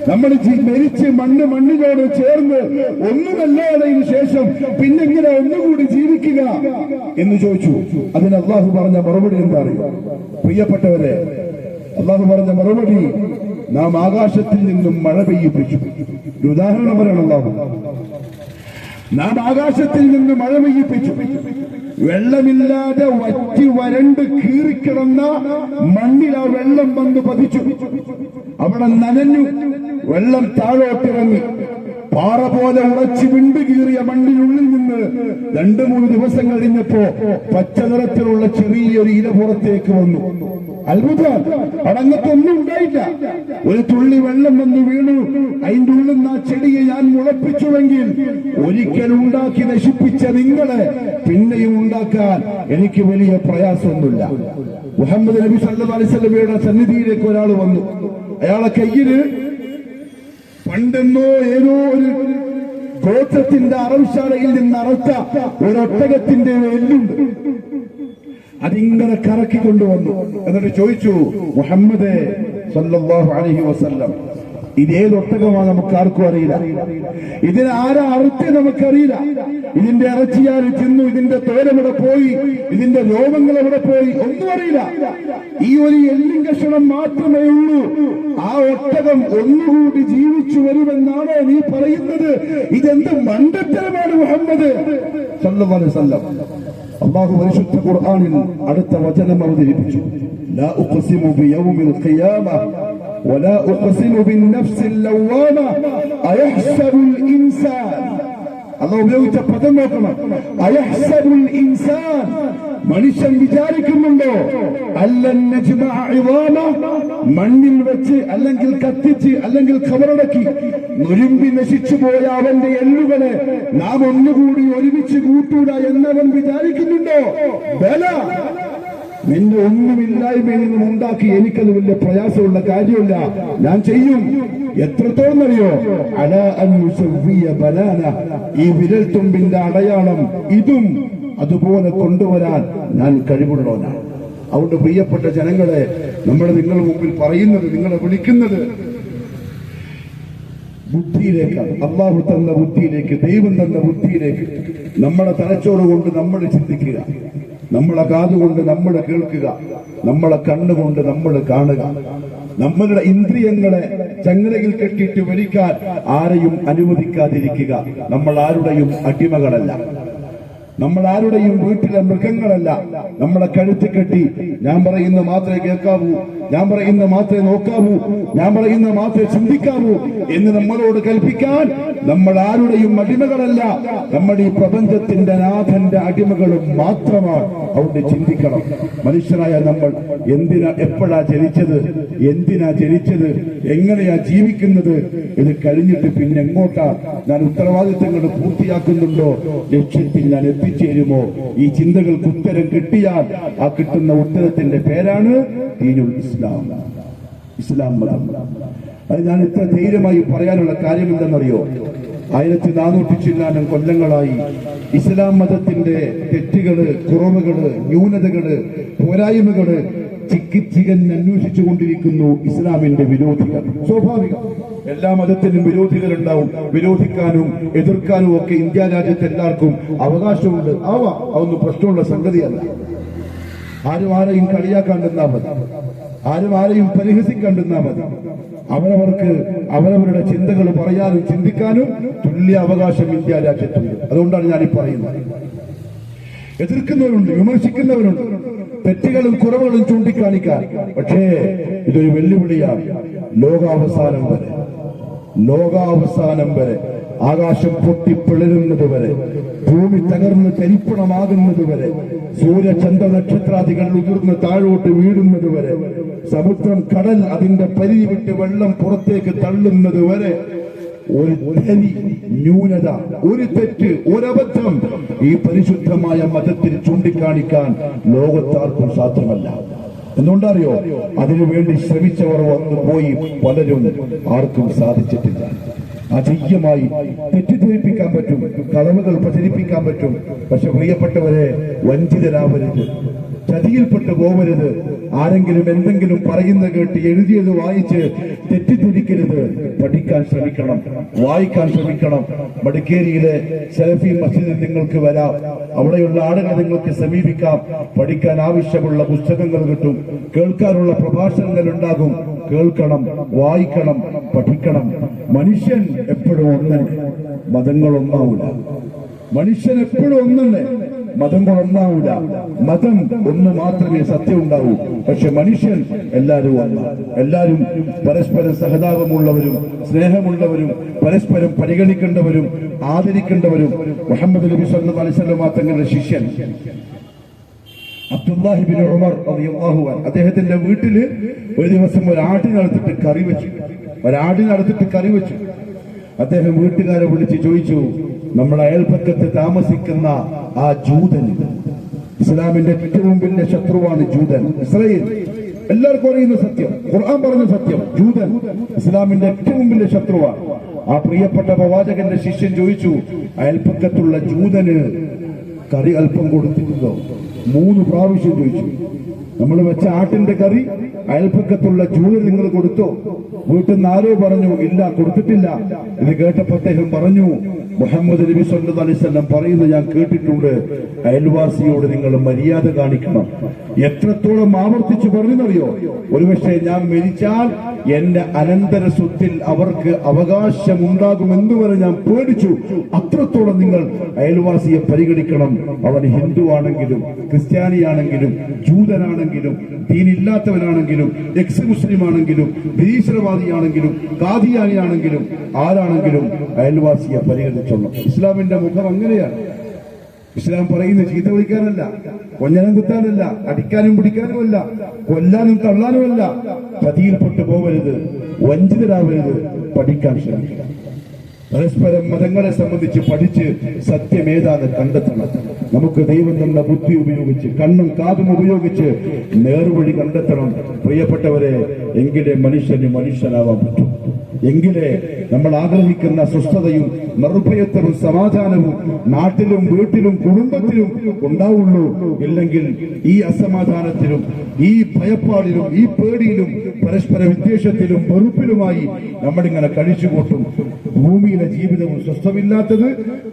നമ്മൾ മരിച്ച് മണ്ണിനോട് ചേർന്ന് ഒന്നുമല്ലാതതിനു ശേഷം പിന്നെങ്ങനെ ഒന്നുകൂടി ജീവിക്കുക എന്ന് ചോദിച്ചു. അതിന് അള്ളാഹു പറഞ്ഞ മറുപടി എന്താ അറിയോ പ്രിയപ്പെട്ടവരെ? അള്ളാഹു പറഞ്ഞ മറുപടി, നാം ആകാശത്തിൽ നിന്നും മഴ പെയ്യിപ്പിച്ചു. ഒരു ഉദാഹരണം പറയണം അള്ളാഹു. നാം ആകാശത്തിൽ നിന്ന് മഴ പെയ്യിപ്പിച്ചു. വെള്ളമില്ലാതെ വറ്റി വരണ്ട് കീറിക്കിടന്ന മണ്ണിൽ ആ വെള്ളം വന്ന് പതിച്ചു. അവിടെ നനഞ്ഞു, വെള്ളം താഴോട്ടിറങ്ങി. പാറ പോലെ ഉറച്ചു വിണ്ടു കീറിയ മണ്ണിനുള്ളിൽ നിന്ന് 2-3 ദിവസം കഴിഞ്ഞപ്പോ പച്ച നിറത്തിലുള്ള ചെറിയൊരു ഇല പുറത്തേക്ക് വന്നു. അത്ഭുതം! അടങ്ങത്തൊന്നും ഉണ്ടായില്ല. ഒരു തുള്ളി വെള്ളം വന്ന് വീണു. അതിന്റെ ഉള്ളിൽ നിന്ന് ആ ചെടിയെ ഞാൻ മുളപ്പിച്ചുവെങ്കിൽ ഒരിക്കലും ഉണ്ടാക്കി നശിപ്പിച്ച നിങ്ങളെ പിന്നെയും ഉണ്ടാക്കാൻ എനിക്ക് വലിയ പ്രയാസമൊന്നുമില്ല. മുഹമ്മദ് നബി സല്ലല്ലാഹു അലൈഹി വസല്ലമയുടെ സന്നിധിയിലേക്ക് ഒരാൾ വന്നു. അയാളെ കയ്യില് പണ്ടെന്നോ ഏതോ ഒരു ഗോത്രത്തിന്റെ അറവശാലയിൽ നിന്ന് അറുത്ത ഒരൊട്ടകത്തിന്റെ എല്ലുണ്ട്. അതിങ്ങനെ കറക്കിക്കൊണ്ടുവന്നു. എന്നിട്ട് ചോദിച്ചു, മുഹമ്മദേ സല്ലല്ലാഹു അലൈഹി വസല്ലം, ഇതേതൊട്ടകമാണ് നമുക്ക് ആർക്കും അറിയില്ല. ഇതിന് ആരാ അറുത്ത് നമുക്കറിയില്ല. ഇതിന്റെ ഇറച്ചിയാര് തിന്നു, ഇതിന്റെ തോലെവിടെ പോയി, ഇതിന്റെ രോമങ്ങൾ എവിടെ പോയി, ഒന്നും അറിയില്ല. ഈ ഒരു എല്ലും കഷണം മാത്രമേ ഉള്ളൂ. ആ ഒട്ടകം ഒന്നുകൂടി ജീവിച്ചു വരുമെന്നാണോ നീ പറയുന്നത്? ഇതെന്ത് മണ്ടത്തരമാണ് മുഹമ്മദ് സല്ലല്ലാഹു അലൈഹി വസല്ലം. അല്ലാഹു പരിശുദ്ധ ഖുർആനിൽ അടുത്ത വചനം അവതരിപ്പിച്ചു, ലാ ഉഖ്സിമു ബിയൗമിൽ ഖിയാമ വലാ ഉഖ്സിമു ബിന്നഫ്സിൽ ലവ്വാമ അയഹ്സബുൽ ഇൻസാൻ. അല്ലാഹു ഉപയോഗിച്ച പദം നോക്കണം, അയഹ്സബുൽ ഇൻസാൻ. മനുഷ്യൻ വിചാരിക്കുന്നുണ്ടോ അല്ലൻ നജ്മഅ ഇദാമ, മണ്ണിൽ വെച്ച് അല്ലെങ്കിൽ കത്തിച്ച് അല്ലെങ്കിൽ ഖബറടക്കി നുരുമ്പി നശിച്ചു പോയ അവന്റെ എല്ലുകളെ നാം ഒന്നുകൂടി ഒരുമിച്ച് കൂട്ടൂല എന്നവൻ വിചാരിക്കുന്നുണ്ടോ? ബല, നിന്റെ ഒന്നുമില്ലായ്മയിൽ നിന്നും ഉണ്ടാക്കി എനിക്കത് വലിയ പ്രയാസമുള്ള കാര്യമില്ല, ഞാൻ ചെയ്യും. എത്രത്തോളം അറിയോ? അലാ അൻ യുസവ്വിയ ബലാന, ഈ വിരൽത്തുമ്പിന്റെ അടയാളം ഇതും അതുപോലെ കൊണ്ടുവരാൻ ഞാൻ കഴിവുള്ളവനാണ്. അതുകൊണ്ട് പ്രിയപ്പെട്ട ജനങ്ങളെ, നമ്മൾ നിങ്ങളുടെ മുമ്പിൽ പറയുന്നത്, നിങ്ങളെ വിളിക്കുന്നത് ബുദ്ധിയിലേക്കാണ്. അള്ളാഹു തന്ന ബുദ്ധിയിലേക്ക്, ദൈവം തന്ന ബുദ്ധിയിലേക്ക്. നമ്മുടെ തലച്ചോറ് കൊണ്ട് നമ്മൾ ചിന്തിക്കുക, നമ്മളെ കാതുകൊണ്ട് നമ്മൾ കേൾക്കുക, നമ്മളെ കണ്ണുകൊണ്ട് നമ്മൾ കാണുക. നമ്മളുടെ ഇന്ദ്രിയങ്ങളെ ചങ്ങലയിൽ കെട്ടിയിട്ട് വലിക്കാൻ ആരെയും അനുവദിക്കാതിരിക്കുക. നമ്മൾ ആരുടെയും അടിമകളല്ല, നമ്മൾ ആരുടെയും വീട്ടിലെ മൃഗങ്ങളല്ല. നമ്മളെ കഴുത്ത് കെട്ടി ഞാൻ പറയുന്ന മാത്രമേ കേൾക്കാവൂ, ഞാൻ പറയുന്ന മാത്രമേ നോക്കാവൂ, ഞാൻ പറയുന്ന മാത്രമേ ചിന്തിക്കാവൂ എന്ന് നമ്മളോട് കൽപ്പിക്കാൻ നമ്മൾ ആരുടെയും അടിമകളല്ല. നമ്മുടെ ഈ പ്രപഞ്ചത്തിന്റെ നാഥന്റെ അടിമകളും മാത്രമാണ്. അവിടെ ചിന്തിക്കണം. മനുഷ്യരായ നമ്മൾ എപ്പോഴാ ജനിച്ചത്, എന്തിനാ ജനിച്ചത്, എങ്ങനെയാ ജീവിക്കുന്നത്, ഇത് കഴിഞ്ഞിട്ട് പിന്നെ എങ്ങോട്ടാ ഞാൻ ഉത്തരവാദിത്തങ്ങൾ പൂർത്തിയാക്കുന്നുണ്ടോ, ലക്ഷ്യത്തിൽ ഞാൻ എത്തിച്ചേരുമോ? ഈ ചിന്തകൾക്ക് ഉത്തരം കിട്ടിയാൽ ആ കിട്ടുന്ന ഉത്തരത്തിന്റെ പേരാണ് ദീനുൽ ഇസ്ലാം, ഇസ്ലാം മതം. അത് ഞാൻ ഇത്ര ധൈര്യമായി പറയാനുള്ള കാര്യം എന്തെന്നറിയോ? 1400 ചില്ലാനം കൊല്ലങ്ങളായി ഇസ്ലാം മതത്തിന്റെ തെറ്റുകള്, കുറവുകള്, ന്യൂനതകള്, പോരായ്മകള് അന്വേഷിച്ചു കൊണ്ടിരിക്കുന്നു ഇസ്ലാമിന്റെ വിരോധികൾ. സ്വാഭാവികം, എല്ലാ മതത്തിനും വിരോധികളുണ്ടാവും. വിരോധിക്കാനും എതിർക്കാനും ഒക്കെ ഇന്ത്യ രാജ്യത്ത് എല്ലാവർക്കും അവകാശമുണ്ട്. അതൊന്നും പ്രശ്നമുള്ള സംഗതിയല്ല. ആരും ആരെയും കളിയാക്കാണ്ടിരുന്നാൽ മതി, ആരും ആരെയും പരിഹസിക്കാണ്ടിരുന്നാൽ മതി. അവരവർക്ക് അവരവരുടെ ചിന്തകൾ പറയാനും ചിന്തിക്കാനും തുല്യ അവകാശം ഇന്ത്യ രാജ്യത്തുണ്ട്. അതുകൊണ്ടാണ് ഞാനീ പറയുന്നത്. എതിർക്കുന്നവരുണ്ട്, വിമർശിക്കുന്നവരുണ്ട്, തെറ്റുകളും കുറവുകളും ചൂണ്ടിക്കാണിക്കാൻ. പക്ഷേ ഇതൊരു വെല്ലുവിളിയാണ്. ലോകാവസാനം വരെ ആകാശം പൊട്ടിപ്പിളരുന്നത് വരെ, ഭൂമി തകർന്ന് ചരിപ്പണമാകുന്നത് വരെ, സൂര്യചന്ദ്ര നക്ഷത്രാദികൾ ഉതിർന്ന് താഴോട്ട് വീഴുന്നത് വരെ, സമുദ്രം കടൽ അതിന്റെ പരിധി വിട്ട് വെള്ളം പുറത്തേക്ക് തള്ളുന്നത് വരെ ഒരു തരി ന്യൂനത, ഒരു തെറ്റ്, ഒരബദ്ധം ഈ പരിശുദ്ധമായ മതത്തിൽ ചൂണ്ടിക്കാണിക്കാൻ ലോകത്താർക്കും സാധ്യമല്ല. എന്തുകൊണ്ടറിയോ? അതിനുവേണ്ടി ശ്രമിച്ചവർ വന്നുപോയി പലരും, ആർക്കും സാധിച്ചിട്ടില്ല. അജയ്യമായി തെറ്റിദ്ധരിപ്പിക്കാൻ പറ്റും, കളവുകൾ പ്രചരിപ്പിക്കാൻ പറ്റും. പക്ഷെ പ്രിയപ്പെട്ടവരെ, വഞ്ചിതരാവരുത്, ചതിയിൽപ്പെട്ടു പോവരുത്. ആരെങ്കിലും എന്തെങ്കിലും പറയുന്ന കേട്ട് എഴുതിയത് വായിച്ച് തെറ്റിദ്ധരിക്കരുത്. പഠിക്കാൻ ശ്രമിക്കണം, വായിക്കാൻ ശ്രമിക്കണം. മടിക്കേരിയിലെ സലഫി മസ്ജിദിൽ നിങ്ങൾക്ക് വരാം, അവിടെയുള്ള ആളുകളെ നിങ്ങൾക്ക് സമീപിക്കാം. പഠിക്കാൻ ആവശ്യമുള്ള പുസ്തകങ്ങൾ കിട്ടും, കേൾക്കാനുള്ള പ്രഭാഷണങ്ങൾ ഉണ്ടാകും. കേൾക്കണം, വായിക്കണം, പഠിക്കണം. മനുഷ്യൻ എപ്പോഴും ഒന്നല്ലേ, മതങ്ങളൊന്നാവൂല. മനുഷ്യൻ എപ്പോഴും ഒന്നല്ലേ, മതങ്ങളൊന്നാവൂല. മതം ഒന്ന് മാത്രമേ സത്യം ഉണ്ടാവൂ. പക്ഷെ മനുഷ്യൻ എല്ലാവരും ഒന്നാണ്. എല്ലാവരും പരസ്പരം സഹതാപമുള്ളവരും സ്നേഹമുള്ളവരും പരസ്പരം പരിഗണിക്കേണ്ടവരും ആദരിക്കേണ്ടവരും. മുഹമ്മദ് നബി സല്ലല്ലാഹു അലൈഹി വസല്ലം തങ്ങളുടെ ശിഷ്യൻ അബ്ദുല്ലാഹി ഇബ്നു ഉമർ റളിയല്ലാഹു അൻഹു, അദ്ദേഹത്തിന്റെ വീട്ടില് ഒരു ദിവസം ഒരാടിനടുത്തിട്ട് കറി വെച്ചു. അദ്ദേഹം വീട്ടുകാരെ വിളിച്ച് ചോദിച്ചു, നമ്മുടെ അയൽപക്കത്ത് താമസിക്കുന്ന ആ ജൂതൻ, ഇസ്ലാമിന്റെ ഏറ്റവും വലിയ ശത്രുവാണ് ജൂതൻ. ഇസ്രായേൽ എല്ലാവർക്കും അറിയുന്ന സത്യം, ഖുർആൻ പറഞ്ഞ സത്യം. ജൂതൻ ഇസ്ലാമിന്റെ ഏറ്റവും വലിയ ശത്രുവാണ്. ആ പ്രിയപ്പെട്ട പ്രവാചകന്റെ ശിഷ്യൻ ചോദിച്ചു, അയൽപക്കത്തുള്ള ജൂതന് കറി അല്പം കൊടുത്തിട്ടുണ്ടോ? 3 പ്രാവശ്യം ചോദിച്ചു. നമ്മൾ വെച്ച ആട്ടിന്റെ കറി അയൽപക്കത്തുള്ള ജൂതൻ നിങ്ങൾ കൊടുത്തോ? വീട്ടിൽ നിന്ന് ആരോ പറഞ്ഞു, ഇല്ല, കൊടുത്തിട്ടില്ല. ഇത് കേട്ടപ്പോൾ അദ്ദേഹം പറഞ്ഞു, മുഹമ്മദ് നബി സല്ലല്ലാഹു അലൈഹി വസല്ലം പറയുന്നത് ഞാൻ കേട്ടിട്ടുണ്ട്, അയൽവാസിയോട് നിങ്ങൾ മര്യാദ കാണിക്കണം. എത്രത്തോളം ആവർത്തിച്ചു പറഞ്ഞെന്നറിയോ? ഒരുപക്ഷെ ഞാൻ മരിച്ചാൽ എന്റെ അനന്തര സ്വത്തിൽ അവർക്ക് അവകാശമുണ്ടാകുമെന്ന് വരെ ഞാൻ പേടിച്ചു. അത്രത്തോളം നിങ്ങൾ അയൽവാസിയെ പരിഗണിക്കണം. അവൻ ഹിന്ദു ആണെങ്കിലും ക്രിസ്ത്യാനിയാണെങ്കിലും ജൂതനാണെങ്കിലും ദീനില്ലാത്തവനാണെങ്കിലും എക്സ് മുസ്ലിം ആണെങ്കിലും നിരീശ്വരവാദിയാണെങ്കിലും കാദിയാനിയാണെങ്കിലും ആരാണെങ്കിലും അയൽവാസിയെ പരിഗണിച്ചോളണം. ഇസ്ലാമിന്റെ മുഖം അങ്ങനെയാണ്. ഇസ്ലാം പറയുന്നത് ചീത്ത വിളിക്കാനല്ല, കൊഞ്ഞനം കുത്താനല്ല, അടിക്കാനും പിടിക്കാനുമല്ല, കൊല്ലാനും തള്ളാനുമല്ല. ചതിയിൽപ്പെട്ടു പോവരുത്, വഞ്ചിതരാവരുത്, പഠിക്കാൻ ശ്രമിക്കണം. പരസ്പരം മതങ്ങളെ സംബന്ധിച്ച് പഠിച്ച് സത്യമേതാന്ന് കണ്ടെത്തണം. നമുക്ക് ദൈവം തന്ന ബുദ്ധി ഉപയോഗിച്ച് കണ്ണും കാതും ഉപയോഗിച്ച് നേർവഴി കണ്ടെത്തണം. പ്രിയപ്പെട്ടവരെ, എങ്കിലേ മനുഷ്യന് മനുഷ്യനാവാൻ പറ്റും. എങ്കിലേ നമ്മൾ ആഗ്രഹിക്കുന്ന സ്വസ്ഥതയും നിർഭയത്വവും സമാധാനവും നാട്ടിലും വീട്ടിലും കുടുംബത്തിലും ഉണ്ടാവുള്ളൂ. ഇല്ലെങ്കിൽ ഈ അസമാധാനത്തിലും ഈ ഭയപ്പാടിലും ഈ പേടിയിലും പരസ്പര വിദ്വേഷത്തിലും വെറുപ്പിലുമായി നമ്മളിങ്ങനെ കഴിച്ചുകൂട്ടും. ഭൂമിയിലെ ജീവിതവും സ്വസ്ഥമില്ലാത്തത്,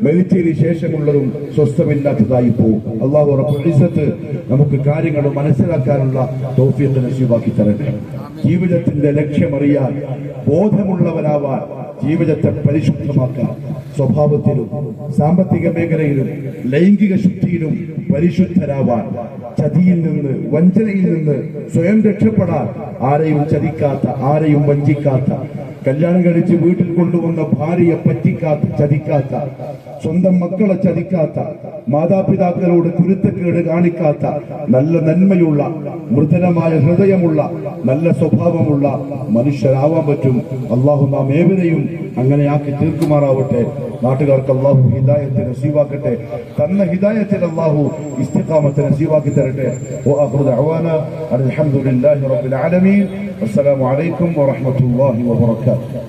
മരിച്ചതിന് ശേഷമുള്ളതും സ്വസ്ഥമില്ലാത്തതായി പോകും. അല്ലാഹു റബ്ബുൽ ഇസ്സത്ത് നമുക്ക് കാര്യങ്ങൾ മനസ്സിലാക്കാനുള്ള തൗഫീഖ് നസീബാക്കി തരട്ടെ. ജീവിതത്തിന്റെ ലക്ഷ്യമറിയാൻ, ബോധമുള്ളവരാവാൻ, ജീവിതത്തെ പരിശുദ്ധമാക്കാൻ, സ്വഭാവത്തിലും സാമ്പത്തിക മേഖലയിലും ലൈംഗിക ശുദ്ധിയിലും പരിശുദ്ധരാവാൻ, ചതിയിൽ നിന്ന് വഞ്ചനയിൽ നിന്ന് സ്വയം രക്ഷപ്പെടാൻ, ആരെയും ചതിക്കാത്ത, ആരെയും വഞ്ചിക്കാത്ത, കല്യാണം കഴിച്ച് വീട്ടിൽ കൊണ്ടുവന്ന ഭാര്യയെ പറ്റിക്കാത്ത, ചതിക്കാത്ത, സ്വന്തം മക്കളെ ചതിക്കാത്ത, മാതാപിതാക്കളോട് കുരുത്തക്കേട് കാണിക്കാത്ത, നല്ല നന്മയുള്ള മൃദുലമായ ഹൃദയമുള്ള നല്ല സ്വഭാവമുള്ള മനുഷ്യരാവാൻ പറ്റും. അള്ളാഹു നാം ഏവരെയും അങ്ങനെയാക്കി തീർക്കുമാറാവട്ടെ. നാട്ടുകാർക്ക് അള്ളാഹു ഹിദായത്തെ നസീവാക്കട്ടെ. തന്ന ഹിദായത്തിൽ അള്ളാഹു ഇസ്തിഖാമത്തെ നസീവാക്കി തരട്ടെ. വആഖിറു ദഅവാനാ അൽഹംദുലില്ലാഹി റബ്ബിൽ ആലമീൻ. അസ്സലാമു അലൈക്കും വറഹ്മത്തുള്ളാഹി വബറകാതുഹു.